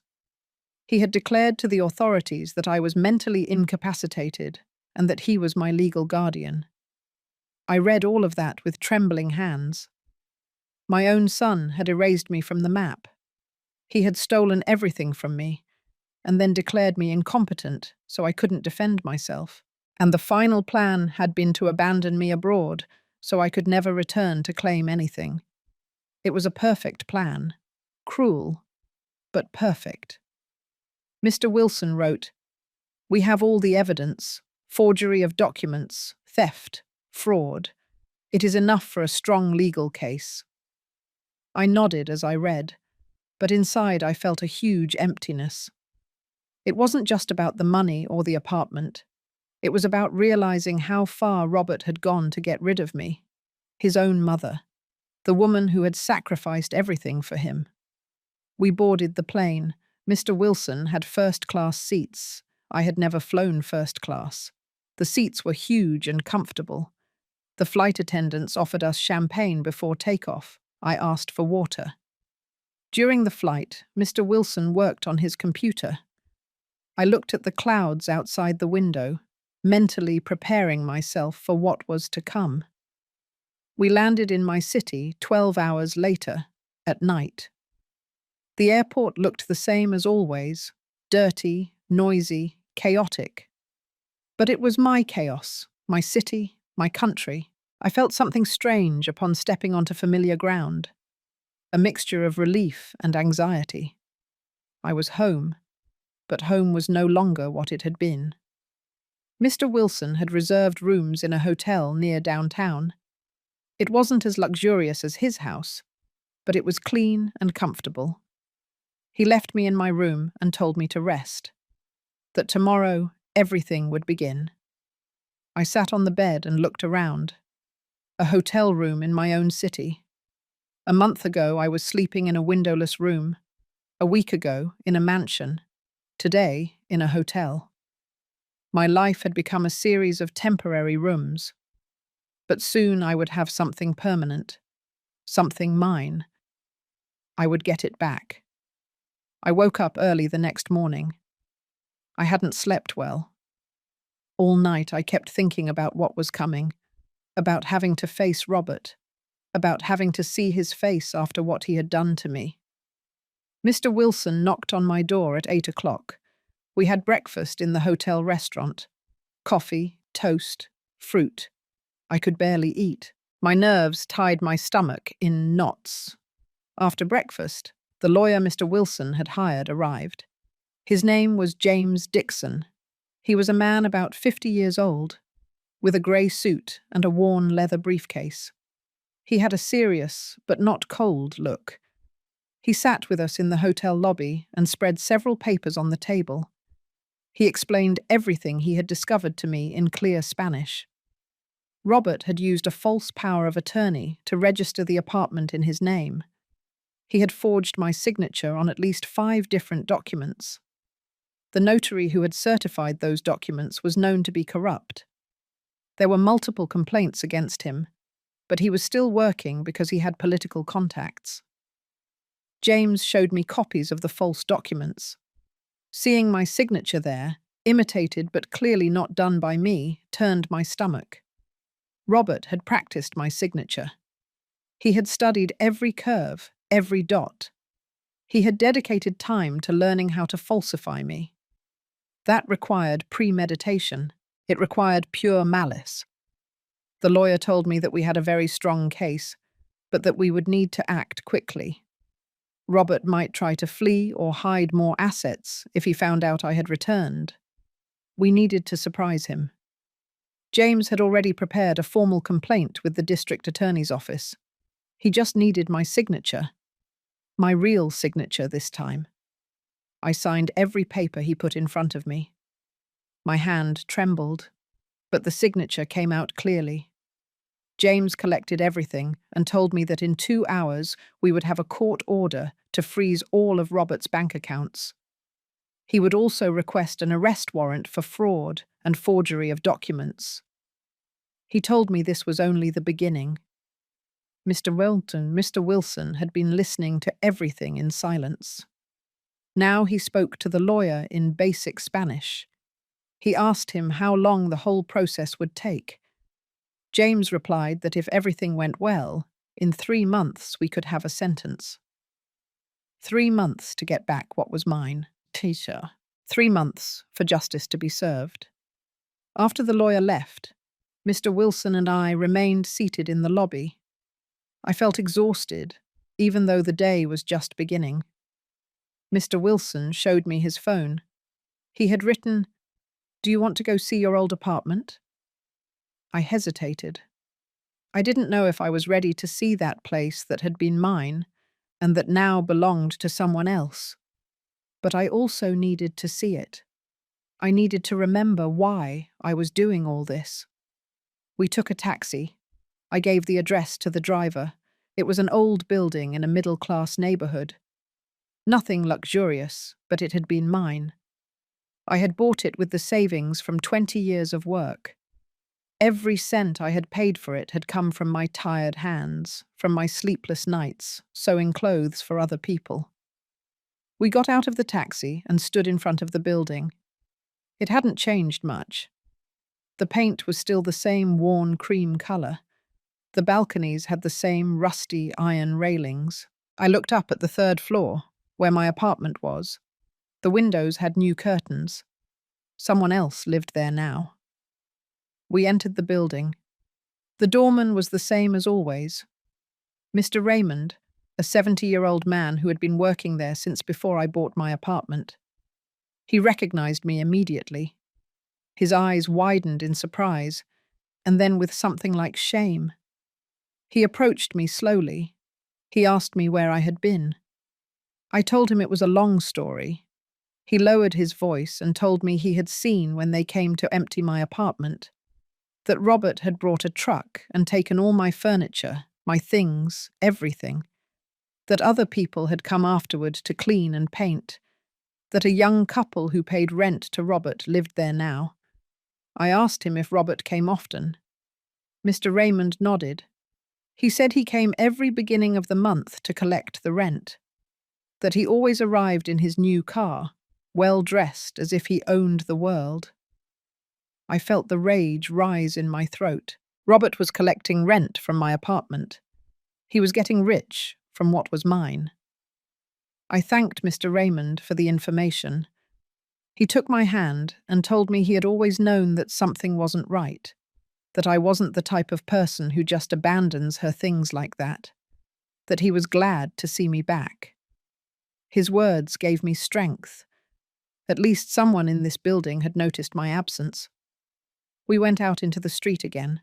He had declared to the authorities that I was mentally incapacitated and that he was my legal guardian. I read all of that with trembling hands. My own son had erased me from the map. He had stolen everything from me and then declared me incompetent so I couldn't defend myself. And the final plan had been to abandon me abroad so I could never return to claim anything. It was a perfect plan. Cruel, but perfect. Mr. Wilson wrote, "We have all the evidence, forgery of documents, theft, fraud. It is enough for a strong legal case." I nodded as I read, but inside I felt a huge emptiness. It wasn't just about the money or the apartment. It was about realizing how far Robert had gone to get rid of me. His own mother, the woman who had sacrificed everything for him. We boarded the plane. Mr. Wilson had first-class seats. I had never flown first class. The seats were huge and comfortable. The flight attendants offered us champagne before takeoff. I asked for water. During the flight, Mr. Wilson worked on his computer. I looked at the clouds outside the window, mentally preparing myself for what was to come. We landed in my city 12 hours later, at night. The airport looked the same as always, dirty, noisy, chaotic. But it was my chaos, my city, my country. I felt something strange upon stepping onto familiar ground, a mixture of relief and anxiety. I was home, but home was no longer what it had been. Mr. Wilson had reserved rooms in a hotel near downtown. It wasn't as luxurious as his house, but it was clean and comfortable. He left me in my room and told me to rest, that tomorrow everything would begin. I sat on the bed and looked around. A hotel room in my own city. A month ago I was sleeping in a windowless room. A week ago in a mansion. Today in a hotel. My life had become a series of temporary rooms. But soon I would have something permanent. Something mine. I would get it back. I woke up early the next morning. I hadn't slept well. All night I kept thinking about what was coming, about having to face Robert, about having to see his face after what he had done to me. Mr. Wilson knocked on my door at 8 o'clock. We had breakfast in the hotel restaurant. Coffee, toast, fruit. I could barely eat. My nerves tied my stomach in knots. After breakfast, the lawyer Mr. Wilson had hired arrived. His name was James Dixon. He was a man about 50 years old, with a grey suit and a worn leather briefcase. He had a serious, but not cold, look. He sat with us in the hotel lobby and spread several papers on the table. He explained everything he had discovered to me in clear Spanish. Robert had used a false power of attorney to register the apartment in his name. He had forged my signature on at least 5 different documents. The notary who had certified those documents was known to be corrupt. There were multiple complaints against him, but he was still working because he had political contacts. James showed me copies of the false documents. Seeing my signature there, imitated but clearly not done by me, turned my stomach. Robert had practiced my signature. He had studied every curve, every dot. He had dedicated time to learning how to falsify me. That required premeditation. It required pure malice. The lawyer told me that we had a very strong case, but that we would need to act quickly. Robert might try to flee or hide more assets if he found out I had returned. We needed to surprise him. James had already prepared a formal complaint with the district attorney's office. He just needed my signature. My real signature this time. I signed every paper he put in front of me. My hand trembled, but the signature came out clearly. James collected everything and told me that in 2 hours we would have a court order to freeze all of Robert's bank accounts. He would also request an arrest warrant for fraud and forgery of documents. He told me this was only the beginning. Mr. Wilson had been listening to everything in silence. Now he spoke to the lawyer in basic Spanish. He asked him how long the whole process would take. James replied that if everything went well, in 3 months we could have a sentence. 3 months to get back what was mine. Teacher. 3 months for justice to be served. After the lawyer left, Mr. Wilson and I remained seated in the lobby. I felt exhausted, even though the day was just beginning. Mr. Wilson showed me his phone. He had written, "Do you want to go see your old apartment?" I hesitated. I didn't know if I was ready to see that place that had been mine and that now belonged to someone else. But I also needed to see it. I needed to remember why I was doing all this. We took a taxi. I gave the address to the driver. It was an old building in a middle-class neighborhood. Nothing luxurious, but it had been mine. I had bought it with the savings from 20 years of work. Every cent I had paid for it had come from my tired hands, from my sleepless nights, sewing clothes for other people. We got out of the taxi and stood in front of the building. It hadn't changed much. The paint was still the same worn cream color. The balconies had the same rusty iron railings. I looked up at the 3rd floor, where my apartment was. The windows had new curtains. Someone else lived there now. We entered the building. The doorman was the same as always. Mr. Raymond, a 70-year-old man who had been working there since before I bought my apartment. He recognized me immediately. His eyes widened in surprise, and then with something like shame. He approached me slowly. He asked me where I had been. I told him it was a long story. He lowered his voice and told me he had seen when they came to empty my apartment, that Robert had brought a truck and taken all my furniture, my things, everything, that other people had come afterward to clean and paint, that a young couple who paid rent to Robert lived there now. I asked him if Robert came often. Mr. Raymond nodded. He said he came every beginning of the month to collect the rent, that he always arrived in his new car, well dressed as if he owned the world. I felt the rage rise in my throat. Robert was collecting rent from my apartment. He was getting rich from what was mine. I thanked Mr. Raymond for the information. He took my hand and told me he had always known that something wasn't right, that I wasn't the type of person who just abandons her things like that he was glad to see me back. His words gave me strength. At least someone in this building had noticed my absence. We went out into the street again.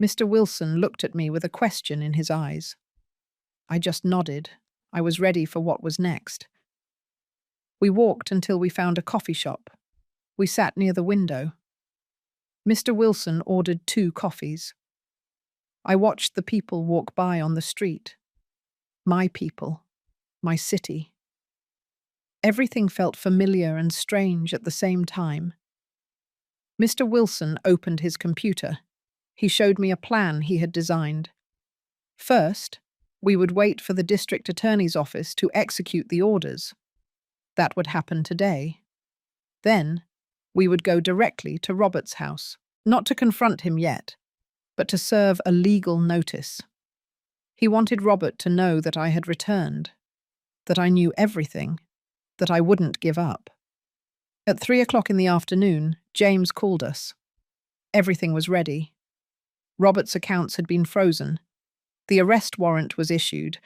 Mr. Wilson looked at me with a question in his eyes. I just nodded. I was ready for what was next. We walked until we found a coffee shop. We sat near the window. Mr. Wilson ordered 2 coffees. I watched the people walk by on the street. My people. My city. Everything felt familiar and strange at the same time. Mr. Wilson opened his computer. He showed me a plan he had designed. First, we would wait for the district attorney's office to execute the orders. That would happen today. Then, we would go directly to Robert's house, not to confront him yet, but to serve a legal notice. He wanted Robert to know that I had returned, that I knew everything, that I wouldn't give up. At 3 o'clock in the afternoon, James called us. Everything was ready. Robert's accounts had been frozen. The arrest warrant was issued,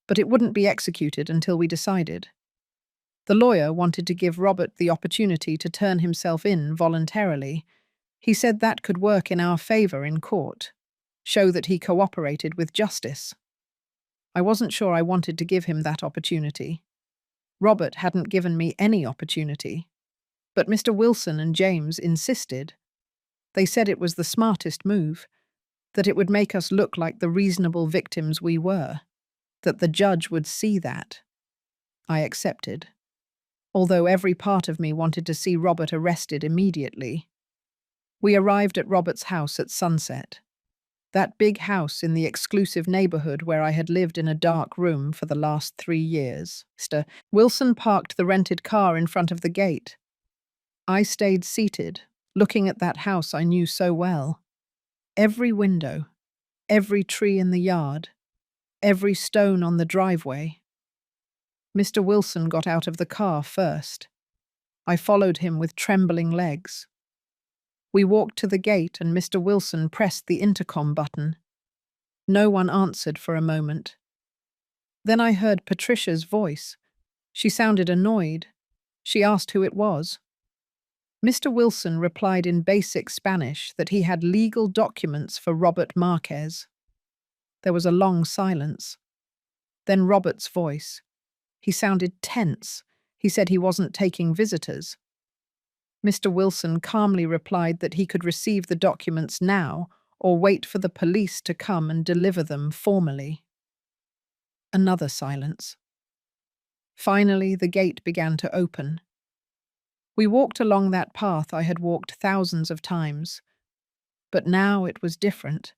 but it wouldn't be executed until we decided. The lawyer wanted to give Robert the opportunity to turn himself in voluntarily. He said that could work in our favor in court, show that he cooperated with justice. I wasn't sure I wanted to give him that opportunity. Robert hadn't given me any opportunity, but Mr. Wilson and James insisted. They said it was the smartest move, that it would make us look like the reasonable victims we were, that the judge would see that. I accepted, although every part of me wanted to see Robert arrested immediately. We arrived at Robert's house at sunset. That big house in the exclusive neighborhood where I had lived in a dark room for the last 3 years. Mr. Wilson parked the rented car in front of the gate. I stayed seated, looking at that house I knew so well. Every window, every tree in the yard, every stone on the driveway. Mr. Wilson got out of the car first. I followed him with trembling legs. We walked to the gate and Mr. Wilson pressed the intercom button. No one answered for a moment. Then I heard Patricia's voice. She sounded annoyed. She asked who it was. Mr. Wilson replied in basic Spanish that he had legal documents for Robert Marquez. There was a long silence. Then Robert's voice. He sounded tense. He said he wasn't taking visitors. Mr. Wilson calmly replied that he could receive the documents now or wait for the police to come and deliver them formally. Another silence. Finally, the gate began to open. We walked along that path I had walked thousands of times, but now it was different.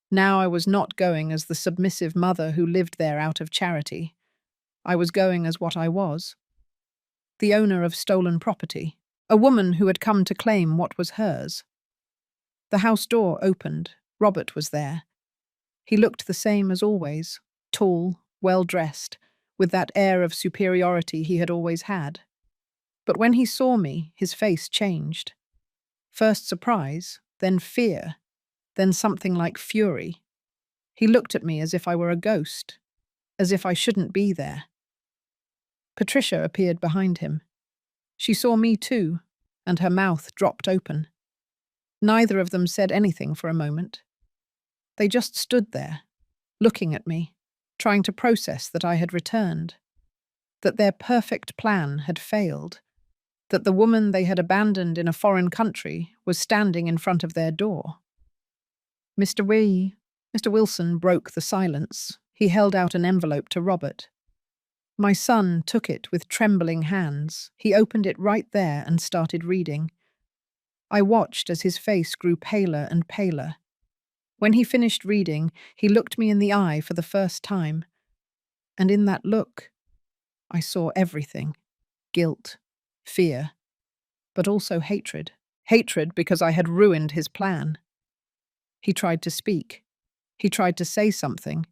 Now I was not going as the submissive mother who lived there out of charity. I was going as what I was. The owner of stolen property, a woman who had come to claim what was hers. The house door opened. Robert was there. He looked the same as always, tall, well-dressed, with that air of superiority he had always had. But when he saw me, his face changed. First surprise, then fear, then something like fury. He looked at me as if I were a ghost, as if I shouldn't be there. Patricia appeared behind him. She saw me too, and her mouth dropped open. Neither of them said anything for a moment. They just stood there, looking at me, trying to process that I had returned, that their perfect plan had failed, that the woman they had abandoned in a foreign country was standing in front of their door. Mr. Wilson broke the silence. He held out an envelope to Robert. My son took it with trembling hands. He opened it right there and started reading. I watched as his face grew paler and paler. When he finished reading, he looked me in the eye for the first time. And in that look, I saw everything. Guilt, fear, but also hatred. Hatred because I had ruined his plan. He tried to speak. He tried to say something.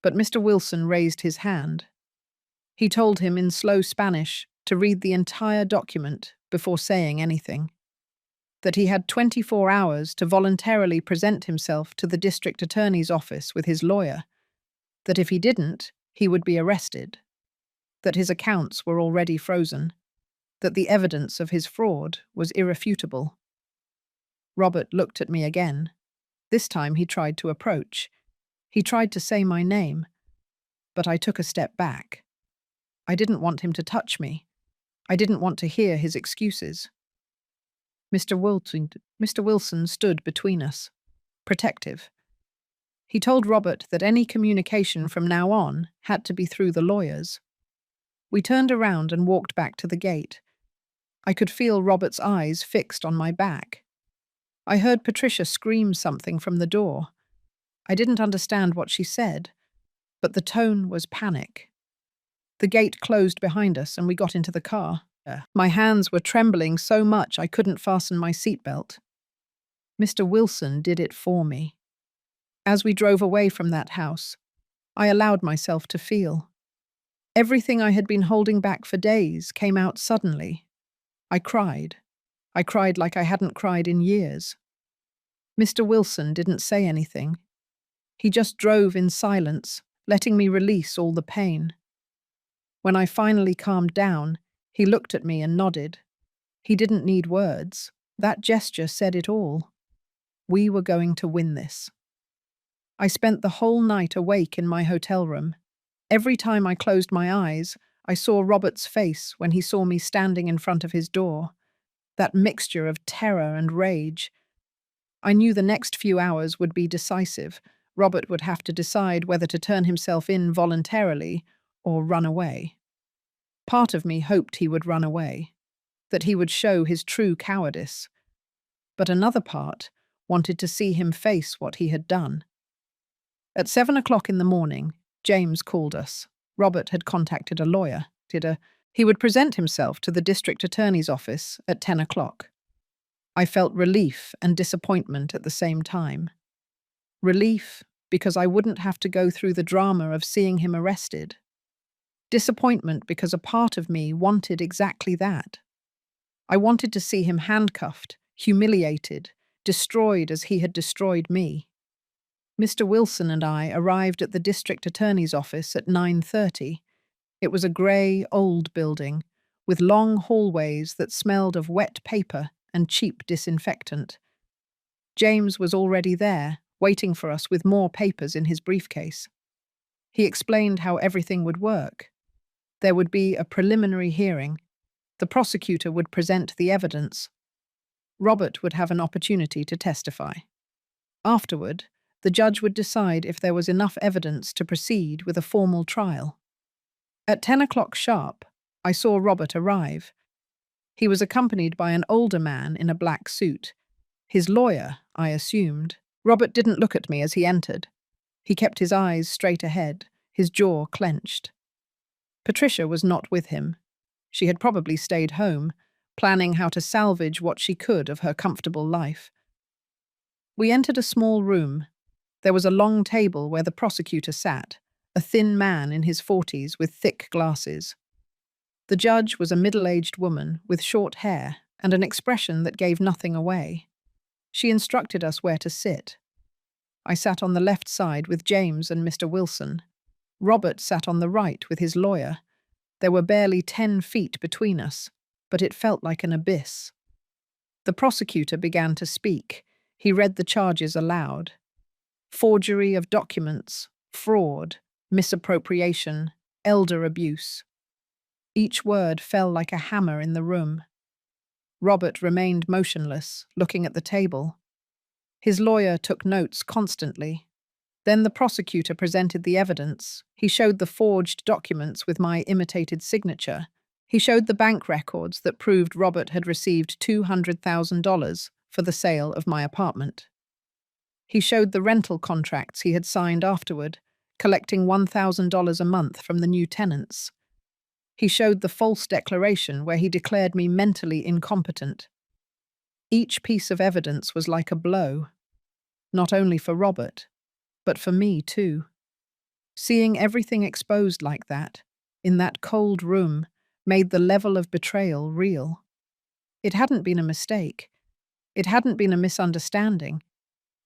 But Mr. Wilson raised his hand. He told him in slow Spanish to read the entire document before saying anything. That he had 24 hours to voluntarily present himself to the district attorney's office with his lawyer. That if he didn't, he would be arrested. That his accounts were already frozen. That the evidence of his fraud was irrefutable. Robert looked at me again. This time he tried to approach. He tried to say my name, but I took a step back. I didn't want him to touch me. I didn't want to hear his excuses. Mr. Wilson stood between us, protective. He told Robert that any communication from now on had to be through the lawyers. We turned around and walked back to the gate. I could feel Robert's eyes fixed on my back. I heard Patricia scream something from the door. I didn't understand what she said, but the tone was panic. The gate closed behind us and we got into the car. My hands were trembling so much I couldn't fasten my seatbelt. Mr. Wilson did it for me. As we drove away from that house, I allowed myself to feel. Everything I had been holding back for days came out suddenly. I cried. I cried like I hadn't cried in years. Mr. Wilson didn't say anything. He just drove in silence, letting me release all the pain. When I finally calmed down, he looked at me and nodded. He didn't need words. That gesture said it all. We were going to win this. I spent the whole night awake in my hotel room. Every time I closed my eyes, I saw Robert's face when he saw me standing in front of his door, that mixture of terror and rage. I knew the next few hours would be decisive. Robert would have to decide whether to turn himself in voluntarily or run away. Part of me hoped he would run away, that he would show his true cowardice. But another part wanted to see him face what he had done. At 7 o'clock in the morning, James called us. Robert had contacted a lawyer. He would present himself to the district attorney's office at 10 o'clock. I felt relief and disappointment at the same time. Relief because I wouldn't have to go through the drama of seeing him arrested. Disappointment because a part of me wanted exactly that. I wanted to see him handcuffed, humiliated, destroyed as he had destroyed me. Mr. Wilson and I arrived at the district attorney's office at 9:30. It was a grey, old building, with long hallways that smelled of wet paper and cheap disinfectant. James was already there, waiting for us with more papers in his briefcase. He explained how everything would work. There would be a preliminary hearing. The prosecutor would present the evidence. Robert would have an opportunity to testify. Afterward, the judge would decide if there was enough evidence to proceed with a formal trial. At 10 o'clock sharp, I saw Robert arrive. He was accompanied by an older man in a black suit. His lawyer, I assumed. Robert didn't look at me as he entered. He kept his eyes straight ahead, his jaw clenched. Patricia was not with him. She had probably stayed home, planning how to salvage what she could of her comfortable life. We entered a small room. There was a long table where the prosecutor sat, a thin man in his 40s with thick glasses. The judge was a middle-aged woman with short hair and an expression that gave nothing away. She instructed us where to sit. I sat on the left side with James and Mr. Wilson. Robert sat on the right with his lawyer. There were barely 10 feet between us, but it felt like an abyss. The prosecutor began to speak. He read the charges aloud. Forgery of documents, fraud, misappropriation, elder abuse. Each word fell like a hammer in the room. Robert remained motionless, looking at the table. His lawyer took notes constantly. Then the prosecutor presented the evidence. He showed the forged documents with my imitated signature. He showed the bank records that proved Robert had received $200,000 for the sale of my apartment. He showed the rental contracts he had signed afterward, collecting $1,000 a month from the new tenants. He showed the false declaration where he declared me mentally incompetent. Each piece of evidence was like a blow, not only for Robert, but for me too. Seeing everything exposed like that, in that cold room, made the level of betrayal real. It hadn't been a mistake. It hadn't been a misunderstanding.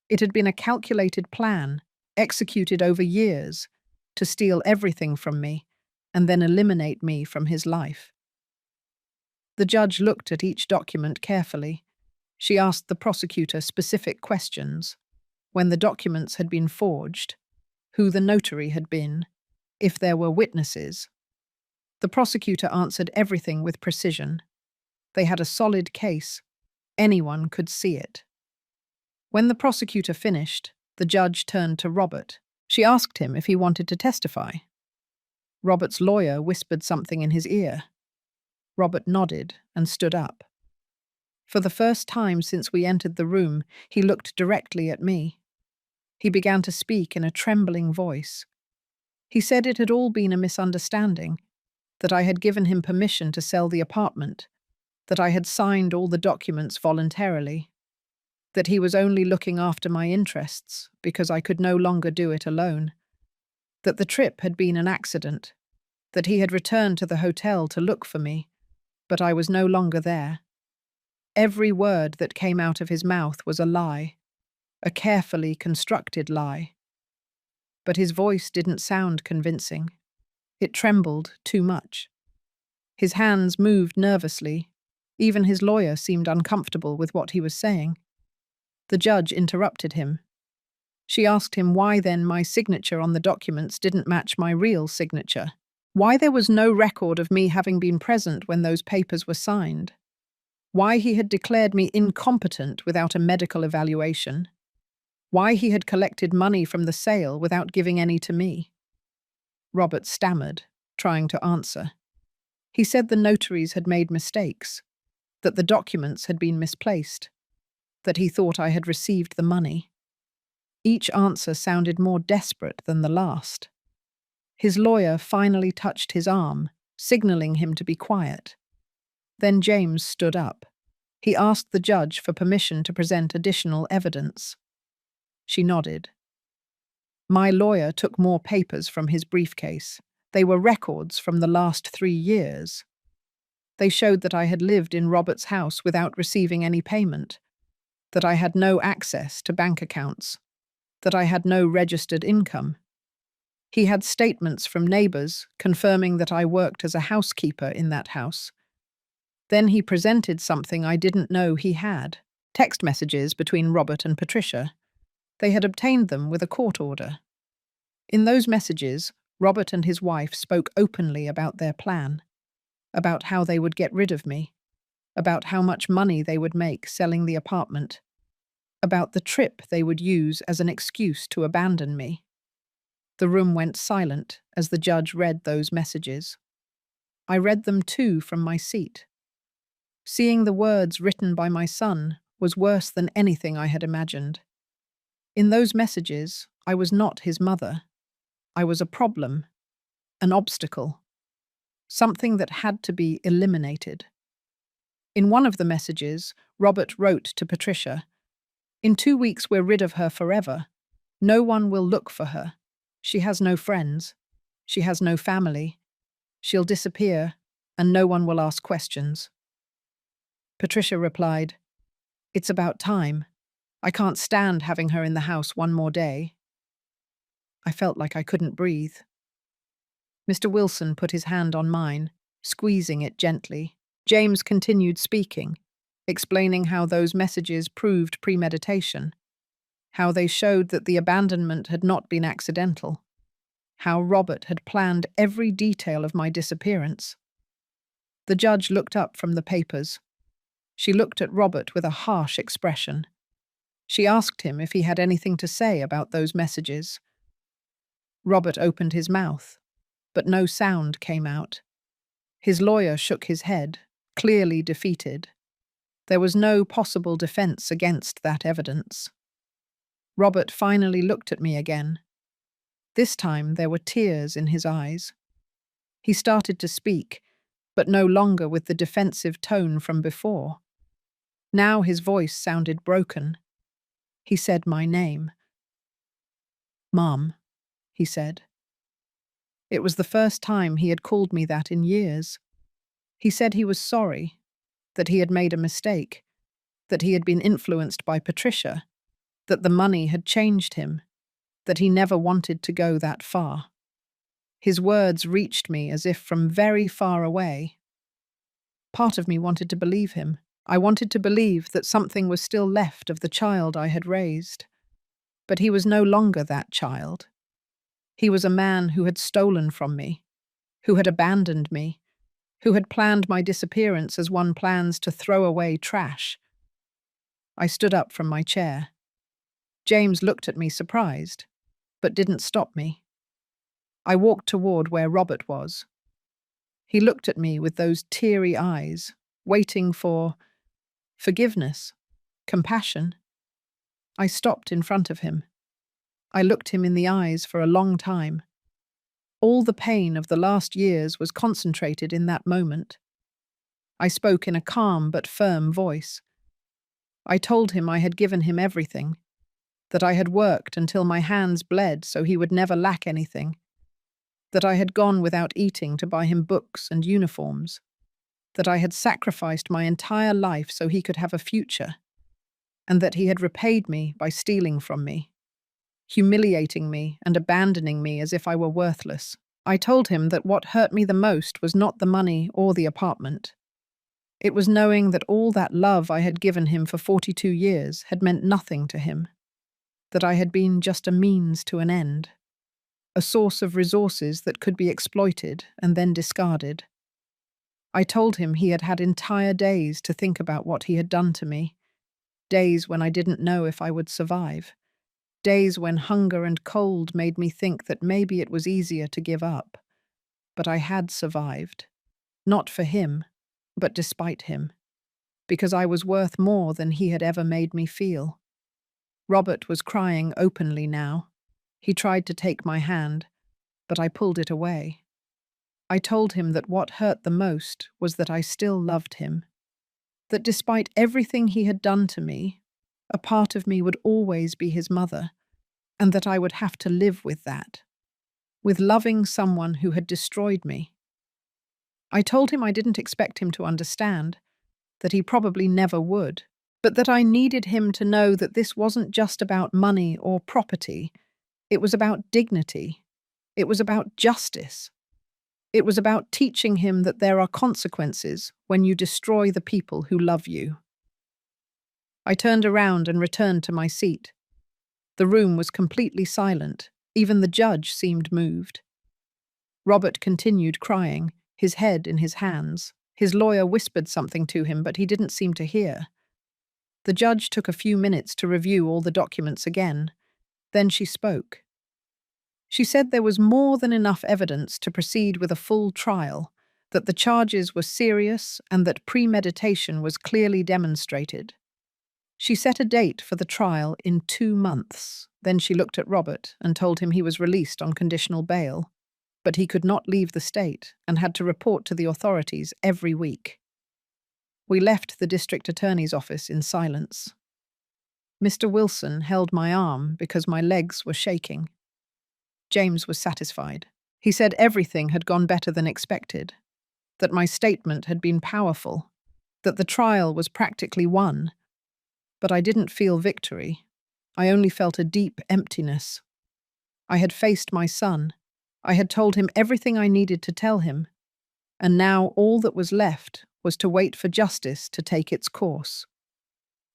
It had been a calculated plan, executed over years, to steal everything from me and then eliminate me from his life. The judge looked at each document carefully. She asked the prosecutor specific questions. When the documents had been forged, who the notary had been, if there were witnesses. The prosecutor answered everything with precision. They had a solid case. Anyone could see it. When the prosecutor finished, the judge turned to Robert. She asked him if he wanted to testify. Robert's lawyer whispered something in his ear. Robert nodded and stood up. For the first time since we entered the room, he looked directly at me. He began to speak in a trembling voice. He said it had all been a misunderstanding, that I had given him permission to sell the apartment, that I had signed all the documents voluntarily, that he was only looking after my interests because I could no longer do it alone, that the trip had been an accident, that he had returned to the hotel to look for me, but I was no longer there. Every word that came out of his mouth was a lie. A carefully constructed lie. But his voice didn't sound convincing. It trembled too much. His hands moved nervously. Even his lawyer seemed uncomfortable with what he was saying. The judge interrupted him. She asked him why then my signature on the documents didn't match my real signature. Why there was no record of me having been present when those papers were signed. Why he had declared me incompetent without a medical evaluation. Why he had collected money from the sale without giving any to me. Robert stammered, trying to answer. He said the notaries had made mistakes, that the documents had been misplaced, that he thought I had received the money. Each answer sounded more desperate than the last. His lawyer finally touched his arm, signaling him to be quiet. Then James stood up. He asked the judge for permission to present additional evidence. She nodded. My lawyer took more papers from his briefcase. They were records from the last 3 years. They showed that I had lived in Robert's house without receiving any payment, that I had no access to bank accounts, that I had no registered income. He had statements from neighbors confirming that I worked as a housekeeper in that house. Then he presented something I didn't know he had, text messages between Robert and Patricia. They had obtained them with a court order. In those messages, Robert and his wife spoke openly about their plan, about how they would get rid of me, about how much money they would make selling the apartment, about the trip they would use as an excuse to abandon me. The room went silent as the judge read those messages. I read them too from my seat. Seeing the words written by my son was worse than anything I had imagined. In those messages, I was not his mother. I was a problem, an obstacle, something that had to be eliminated. In one of the messages, Robert wrote to Patricia, "In 2 weeks we're rid of her forever. No one will look for her. She has no friends. She has no family. She'll disappear, and no one will ask questions." Patricia replied, "It's about time. I can't stand having her in the house one more day." I felt like I couldn't breathe. Mr. Wilson put his hand on mine, squeezing it gently. James continued speaking, explaining how those messages proved premeditation, how they showed that the abandonment had not been accidental, how Robert had planned every detail of my disappearance. The judge looked up from the papers. She looked at Robert with a harsh expression. She asked him if he had anything to say about those messages. Robert opened his mouth, but no sound came out. His lawyer shook his head, clearly defeated. There was no possible defense against that evidence. Robert finally looked at me again. This time there were tears in his eyes. He started to speak, but no longer with the defensive tone from before. Now his voice sounded broken. He said my name. "Mom," he said. It was the first time he had called me that in years. He said he was sorry, that he had made a mistake, that he had been influenced by Patricia, that the money had changed him, that he never wanted to go that far. His words reached me as if from very far away. Part of me wanted to believe him. I wanted to believe that something was still left of the child I had raised. But he was no longer that child. He was a man who had stolen from me, who had abandoned me, who had planned my disappearance as one plans to throw away trash. I stood up from my chair. James looked at me surprised, but didn't stop me. I walked toward where Robert was. He looked at me with those teary eyes, waiting for forgiveness, compassion. I stopped in front of him. I looked him in the eyes for a long time. All the pain of the last years was concentrated in that moment. I spoke in a calm but firm voice. I told him I had given him everything, that I had worked until my hands bled so he would never lack anything, that I had gone without eating to buy him books and uniforms, that I had sacrificed my entire life so he could have a future, and that he had repaid me by stealing from me, humiliating me and abandoning me as if I were worthless. I told him that what hurt me the most was not the money or the apartment. It was knowing that all that love I had given him for 42 years had meant nothing to him, that I had been just a means to an end. a source of resources that could be exploited and then discarded. I told him he had had entire days to think about what he had done to me, days when I didn't know if I would survive, days when hunger and cold made me think that maybe it was easier to give up. But I had survived, not for him, but despite him, because I was worth more than he had ever made me feel. Robert was crying openly now. He tried to take my hand, but I pulled it away. I told him that what hurt the most was that I still loved him, that despite everything he had done to me, a part of me would always be his mother, and that I would have to live with that, with loving someone who had destroyed me. I told him I didn't expect him to understand, that he probably never would, but that I needed him to know that this wasn't just about money or property. It was about dignity. It was about justice. It was about teaching him that there are consequences when you destroy the people who love you. I turned around and returned to my seat. The room was completely silent. Even the judge seemed moved. Robert continued crying, his head in his hands. His lawyer whispered something to him, but he didn't seem to hear. The judge took a few minutes to review all the documents again. Then she spoke. She said there was more than enough evidence to proceed with a full trial, that the charges were serious and that premeditation was clearly demonstrated. She set a date for the trial in 2 months. Then she looked at Robert and told him he was released on conditional bail, but he could not leave the state and had to report to the authorities every week. We left the district attorney's office in silence. Mr. Wilson held my arm because my legs were shaking. James was satisfied. He said everything had gone better than expected, that my statement had been powerful, that the trial was practically won. But I didn't feel victory. I only felt a deep emptiness. I had faced my son. I had told him everything I needed to tell him, and now all that was left was to wait for justice to take its course.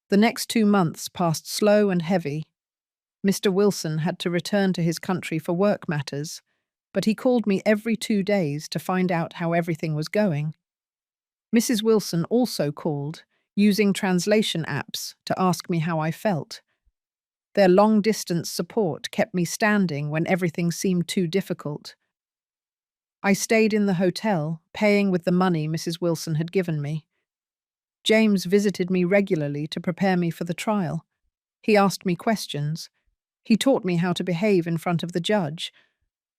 The next 2 months passed slow and heavy. Mr. Wilson had to return to his country for work matters, but he called me every 2 days to find out how everything was going. Mrs. Wilson also called, using translation apps to ask me how I felt. Their long-distance support kept me standing when everything seemed too difficult. I stayed in the hotel, paying with the money Mrs. Wilson had given me. James visited me regularly to prepare me for the trial. He asked me questions. He taught me how to behave in front of the judge,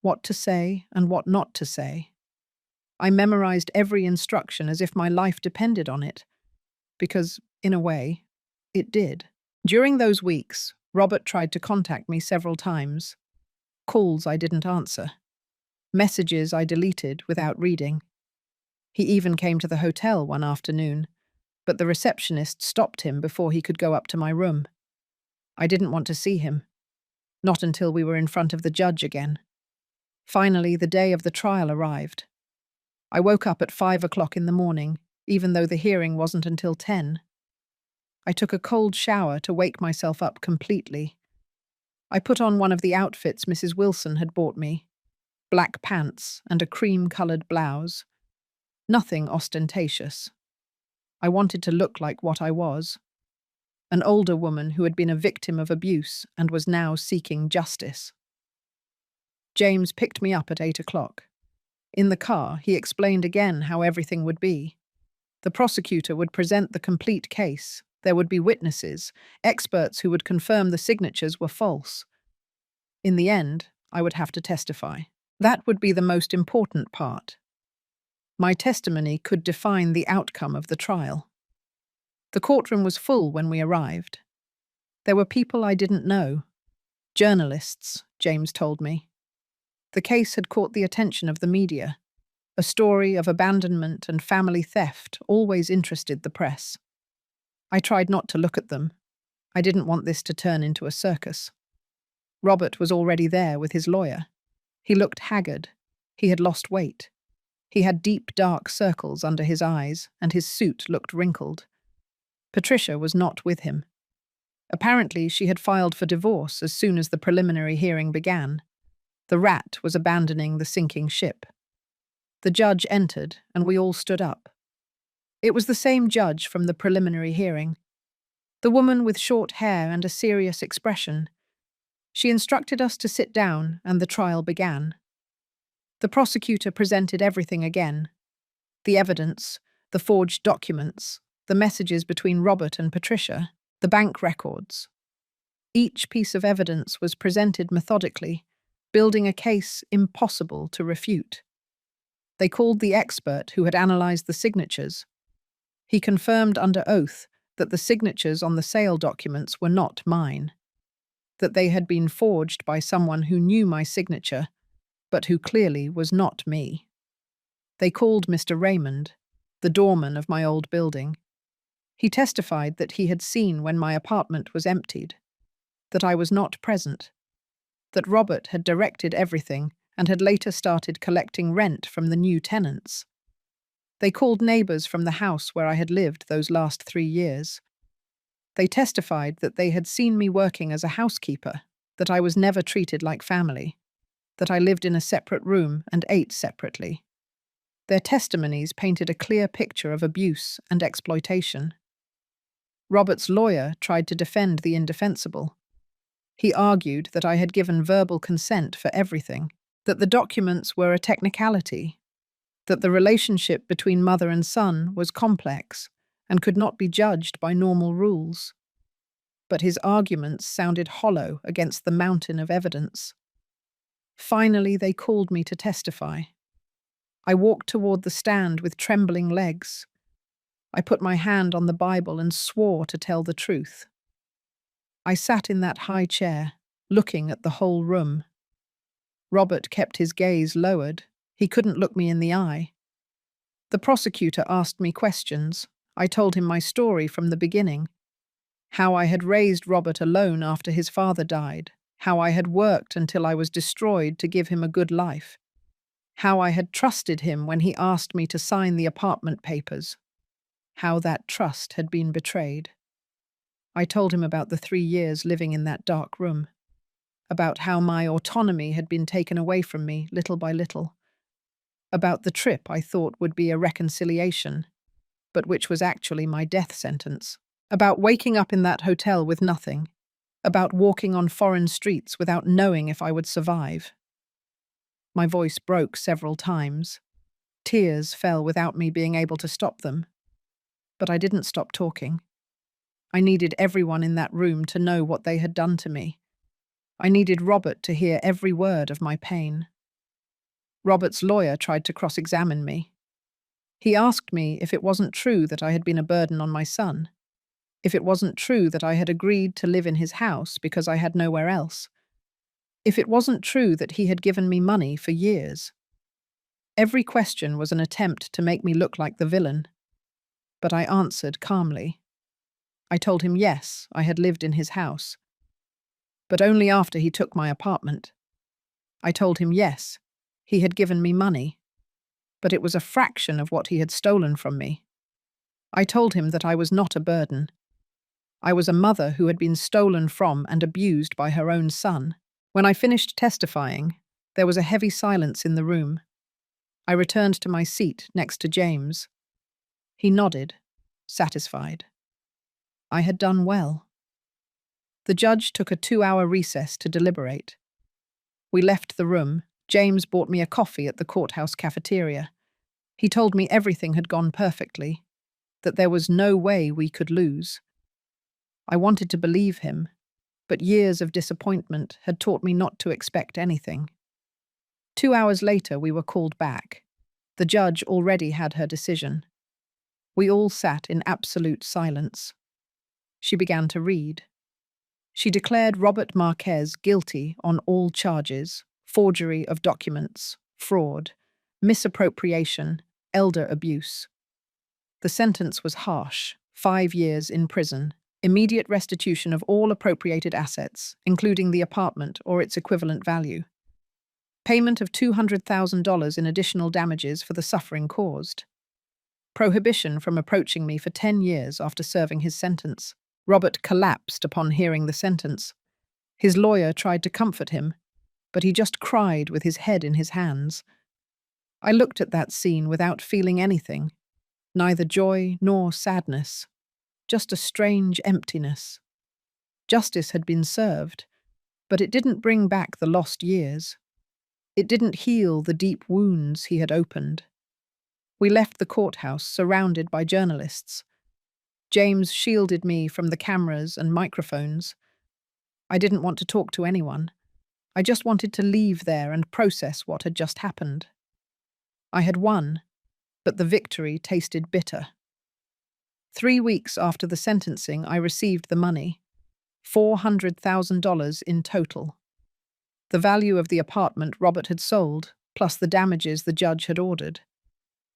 what to say and what not to say. I memorized every instruction as if my life depended on it, because, in a way, it did. During those weeks, Robert tried to contact me several times. Calls I didn't answer. Messages I deleted without reading. He even came to the hotel one afternoon, but the receptionist stopped him before he could go up to my room. I didn't want to see him. Not until we were in front of the judge again. Finally, the day of the trial arrived. I woke up at 5 o'clock in the morning, even though the hearing wasn't until 10. I took a cold shower to wake myself up completely. I put on one of the outfits Mrs. Wilson had bought me, black pants and a cream-colored blouse. Nothing ostentatious. I wanted to look like what I was. An older woman who had been a victim of abuse and was now seeking justice. James picked me up at 8 o'clock. In the car, he explained again how everything would be. The prosecutor would present the complete case. There would be witnesses, experts who would confirm the signatures were false. In the end, I would have to testify. That would be the most important part. My testimony could define the outcome of the trial. The courtroom was full when we arrived. There were people I didn't know. Journalists, James told me. The case had caught the attention of the media. A story of abandonment and family theft always interested the press. I tried not to look at them. I didn't want this to turn into a circus. Robert was already there with his lawyer. He looked haggard. He had lost weight. He had deep, dark circles under his eyes, and his suit looked wrinkled. Patricia was not with him. Apparently, she had filed for divorce as soon as the preliminary hearing began. The rat was abandoning the sinking ship. The judge entered, and we all stood up. It was the same judge from the preliminary hearing. The woman with short hair and a serious expression. She instructed us to sit down, and the trial began. The prosecutor presented everything again. The evidence, the forged documents, the messages between Robert and Patricia, the bank records. Each piece of evidence was presented methodically, building a case impossible to refute. They called the expert who had analyzed the signatures. He confirmed under oath that the signatures on the sale documents were not mine, that they had been forged by someone who knew my signature, but who clearly was not me. They called Mr. Raymond, the doorman of my old building. He testified that he had seen when my apartment was emptied, that I was not present, that Robert had directed everything and had later started collecting rent from the new tenants. They called neighbors from the house where I had lived those last 3 years. They testified that they had seen me working as a housekeeper, that I was never treated like family, that I lived in a separate room and ate separately. Their testimonies painted a clear picture of abuse and exploitation. Robert's lawyer tried to defend the indefensible. He argued that I had given verbal consent for everything, that the documents were a technicality, that the relationship between mother and son was complex and could not be judged by normal rules. But his arguments sounded hollow against the mountain of evidence. Finally, they called me to testify. I walked toward the stand with trembling legs. I put my hand on the Bible and swore to tell the truth. I sat in that high chair, looking at the whole room. Robert kept his gaze lowered. He couldn't look me in the eye. The prosecutor asked me questions. I told him my story from the beginning. How I had raised Robert alone after his father died. How I had worked until I was destroyed to give him a good life. How I had trusted him when he asked me to sign the apartment papers. How that trust had been betrayed. I told him about the 3 years living in that dark room. About how my autonomy had been taken away from me little by little. About the trip I thought would be a reconciliation, but which was actually my death sentence. About waking up in that hotel with nothing. About walking on foreign streets without knowing if I would survive. My voice broke several times. Tears fell without me being able to stop them. But I didn't stop talking. I needed everyone in that room to know what they had done to me. I needed Robert to hear every word of my pain. Robert's lawyer tried to cross-examine me. He asked me if it wasn't true that I had been a burden on my son, if it wasn't true that I had agreed to live in his house because I had nowhere else, if it wasn't true that he had given me money for years. Every question was an attempt to make me look like the villain, but I answered calmly. I told him yes, I had lived in his house, but only after he took my apartment. I told him yes, he had given me money, but it was a fraction of what he had stolen from me. I told him that I was not a burden. I was a mother who had been stolen from and abused by her own son. When I finished testifying, there was a heavy silence in the room. I returned to my seat next to James. He nodded, satisfied. I had done well. The judge took a 2-hour recess to deliberate. We left the room. James bought me a coffee at the courthouse cafeteria. He told me everything had gone perfectly, that there was no way we could lose. I wanted to believe him, but years of disappointment had taught me not to expect anything. 2 hours later, we were called back. The judge already had her decision. We all sat in absolute silence. She began to read. She declared Robert Marquez guilty on all charges: forgery of documents, fraud, misappropriation, elder abuse. The sentence was harsh: 5 years in prison, immediate restitution of all appropriated assets, including the apartment or its equivalent value, payment of $200,000 in additional damages for the suffering caused, prohibition from approaching me for 10 years after serving his sentence. Robert collapsed upon hearing the sentence. His lawyer tried to comfort him. but he just cried with his head in his hands. I looked at that scene without feeling anything, neither joy nor sadness, just a strange emptiness. Justice had been served, but it didn't bring back the lost years. It didn't heal the deep wounds he had opened. We left the courthouse surrounded by journalists. James shielded me from the cameras and microphones. I didn't want to talk to anyone. I just wanted to leave there and process what had just happened. I had won, but the victory tasted bitter. 3 weeks after the sentencing, I received the money, $400,000 in total. The value of the apartment Robert had sold, plus the damages the judge had ordered.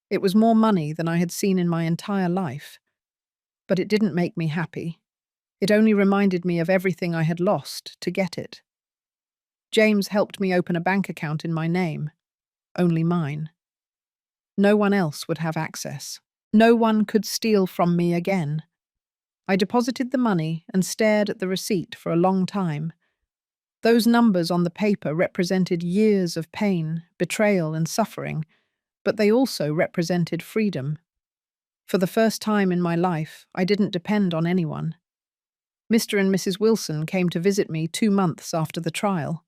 It was more money than I had seen in my entire life. But it didn't make me happy. It only reminded me of everything I had lost to get it. James helped me open a bank account in my name, only mine. No one else would have access. No one could steal from me again. I deposited the money and stared at the receipt for a long time. Those numbers on the paper represented years of pain, betrayal, and suffering, but they also represented freedom. For the first time in my life, I didn't depend on anyone. Mr. and Mrs. Wilson came to visit me 2 months after the trial.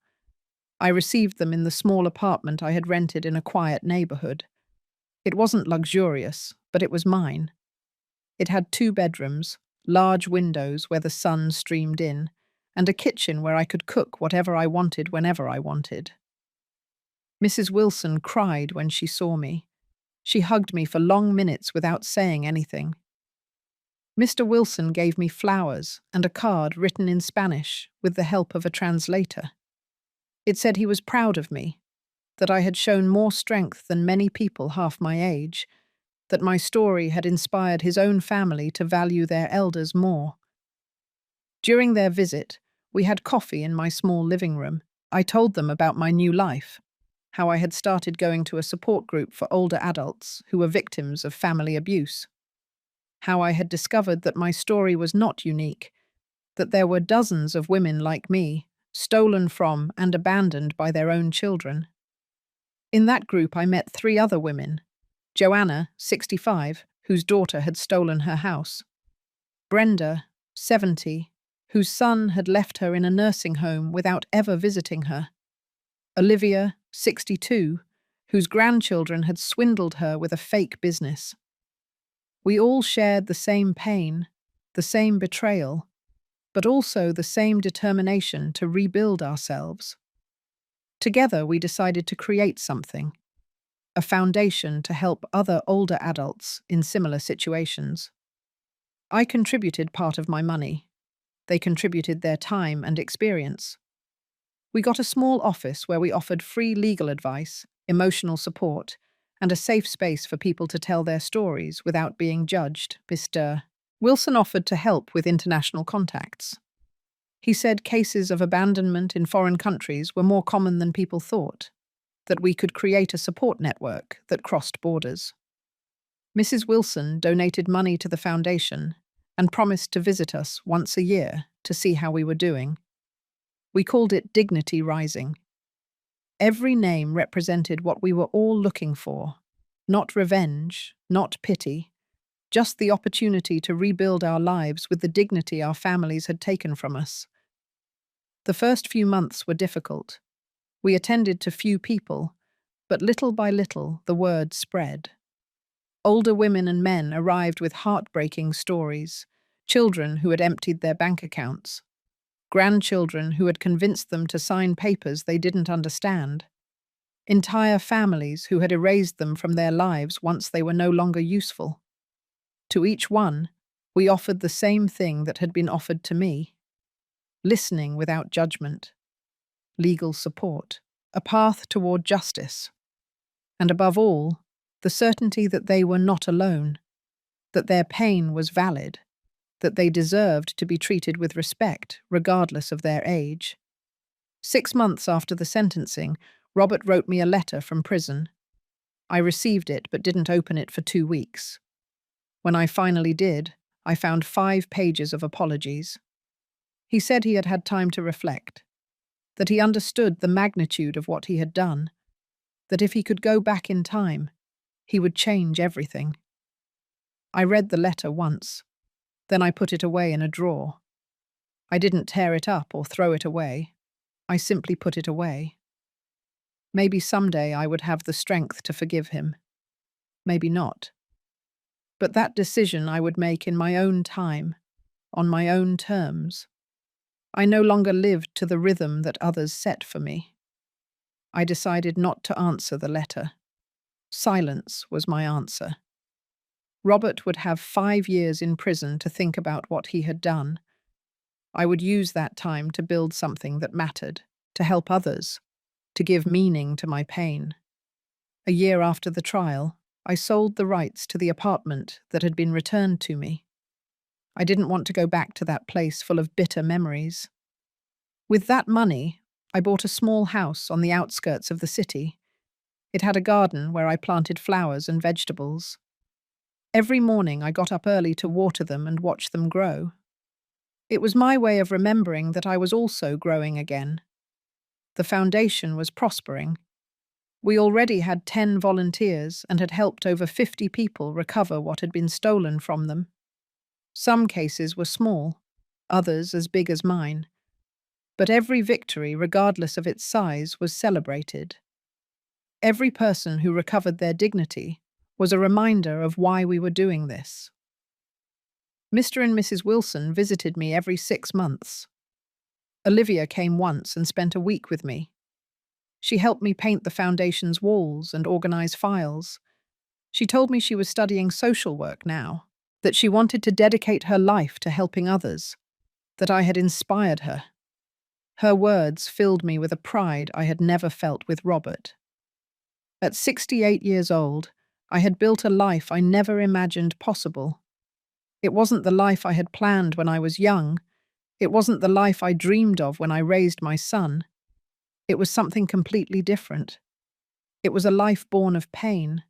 I received them in the small apartment I had rented in a quiet neighborhood. It wasn't luxurious, but it was mine. It had 2 bedrooms, large windows where the sun streamed in, and a kitchen where I could cook whatever I wanted whenever I wanted. Mrs. Wilson cried when she saw me. She hugged me for long minutes without saying anything. Mr. Wilson gave me flowers and a card written in Spanish with the help of a translator. It said he was proud of me, that I had shown more strength than many people half my age, that my story had inspired his own family to value their elders more. During their visit, we had coffee in my small living room. I told them about my new life, how I had started going to a support group for older adults who were victims of family abuse, how I had discovered that my story was not unique, that there were dozens of women like me, stolen from and abandoned by their own children. In that group I met 3 other women: Joanna, 65, whose daughter had stolen her house; Brenda, 70, whose son had left her in a nursing home without ever visiting her; Olivia, 62, whose grandchildren had swindled her with a fake business. We all shared the same pain, the same betrayal, but also the same determination to rebuild ourselves. Together we decided to create something, a foundation to help other older adults in similar situations. I contributed part of my money. They contributed their time and experience. We got a small office where we offered free legal advice, emotional support, and a safe space for people to tell their stories without being judged. Mr. Wilson offered to help with international contacts. He said cases of abandonment in foreign countries were more common than people thought, that we could create a support network that crossed borders. Mrs. Wilson donated money to the foundation and promised to visit us once a year to see how we were doing. We called it Dignity Rising. Every name represented what we were all looking for: not revenge, not pity, just the opportunity to rebuild our lives with the dignity our families had taken from us. The first few months were difficult. We attended to few people, but little by little the word spread. Older women and men arrived with heartbreaking stories, children who had emptied their bank accounts, grandchildren who had convinced them to sign papers they didn't understand, entire families who had erased them from their lives once they were no longer useful. To each one, we offered the same thing that had been offered to me: listening without judgment, legal support, a path toward justice, and above all, the certainty that they were not alone, that their pain was valid, that they deserved to be treated with respect regardless of their age. 6 months after the sentencing, Robert wrote me a letter from prison. I received it but didn't open it for 2 weeks. When I finally did, I found 5 pages of apologies. He said he had had time to reflect, that he understood the magnitude of what he had done, that if he could go back in time, he would change everything. I read the letter once, then I put it away in a drawer. I didn't tear it up or throw it away. I simply put it away. Maybe someday I would have the strength to forgive him. Maybe not. But that decision I would make in my own time, on my own terms. I no longer lived to the rhythm that others set for me. I decided not to answer the letter. Silence was my answer. Robert would have 5 years in prison to think about what he had done. I would use that time to build something that mattered, to help others, to give meaning to my pain. A year after the trial, I sold the rights to the apartment that had been returned to me. I didn't want to go back to that place full of bitter memories. With that money, I bought a small house on the outskirts of the city. It had a garden where I planted flowers and vegetables. Every morning I got up early to water them and watch them grow. It was my way of remembering that I was also growing again. The foundation was prospering. We already had 10 volunteers and had helped over 50 people recover what had been stolen from them. Some cases were small, others as big as mine. But every victory, regardless of its size, was celebrated. Every person who recovered their dignity was a reminder of why we were doing this. Mr. and Mrs. Wilson visited me every 6 months. Olivia came once and spent a week with me. She helped me paint the foundation's walls and organize files. She told me she was studying social work now, that she wanted to dedicate her life to helping others, that I had inspired her. Her words filled me with a pride I had never felt with Robert. At 68 years old, I had built a life I never imagined possible. It wasn't the life I had planned when I was young. It wasn't the life I dreamed of when I raised my son. It was something completely different. It was a life born of pain,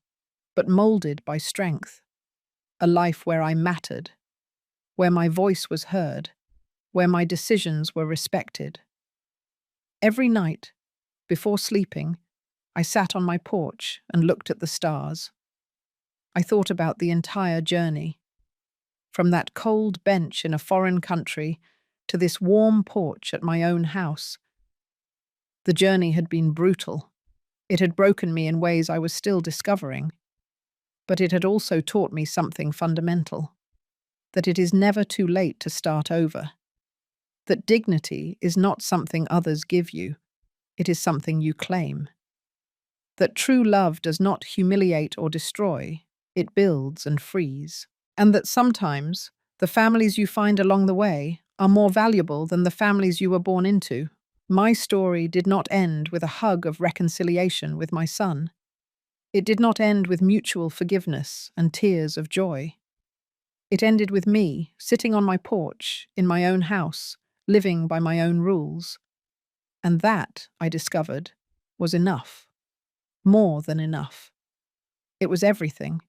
but molded by strength. A life where I mattered, where my voice was heard, where my decisions were respected. Every night, before sleeping, I sat on my porch and looked at the stars. I thought about the entire journey, from that cold bench in a foreign country to this warm porch at my own house. The journey had been brutal. It had broken me in ways I was still discovering. But it had also taught me something fundamental, that it is never too late to start over, that dignity is not something others give you, it is something you claim, that true love does not humiliate or destroy, it builds and frees, and that sometimes the families you find along the way are more valuable than the families you were born into. My story did not end with a hug of reconciliation with my son. It did not end with mutual forgiveness and tears of joy. It ended with me sitting on my porch in my own house, living by my own rules. And that, I discovered, was enough. More than enough. It was everything.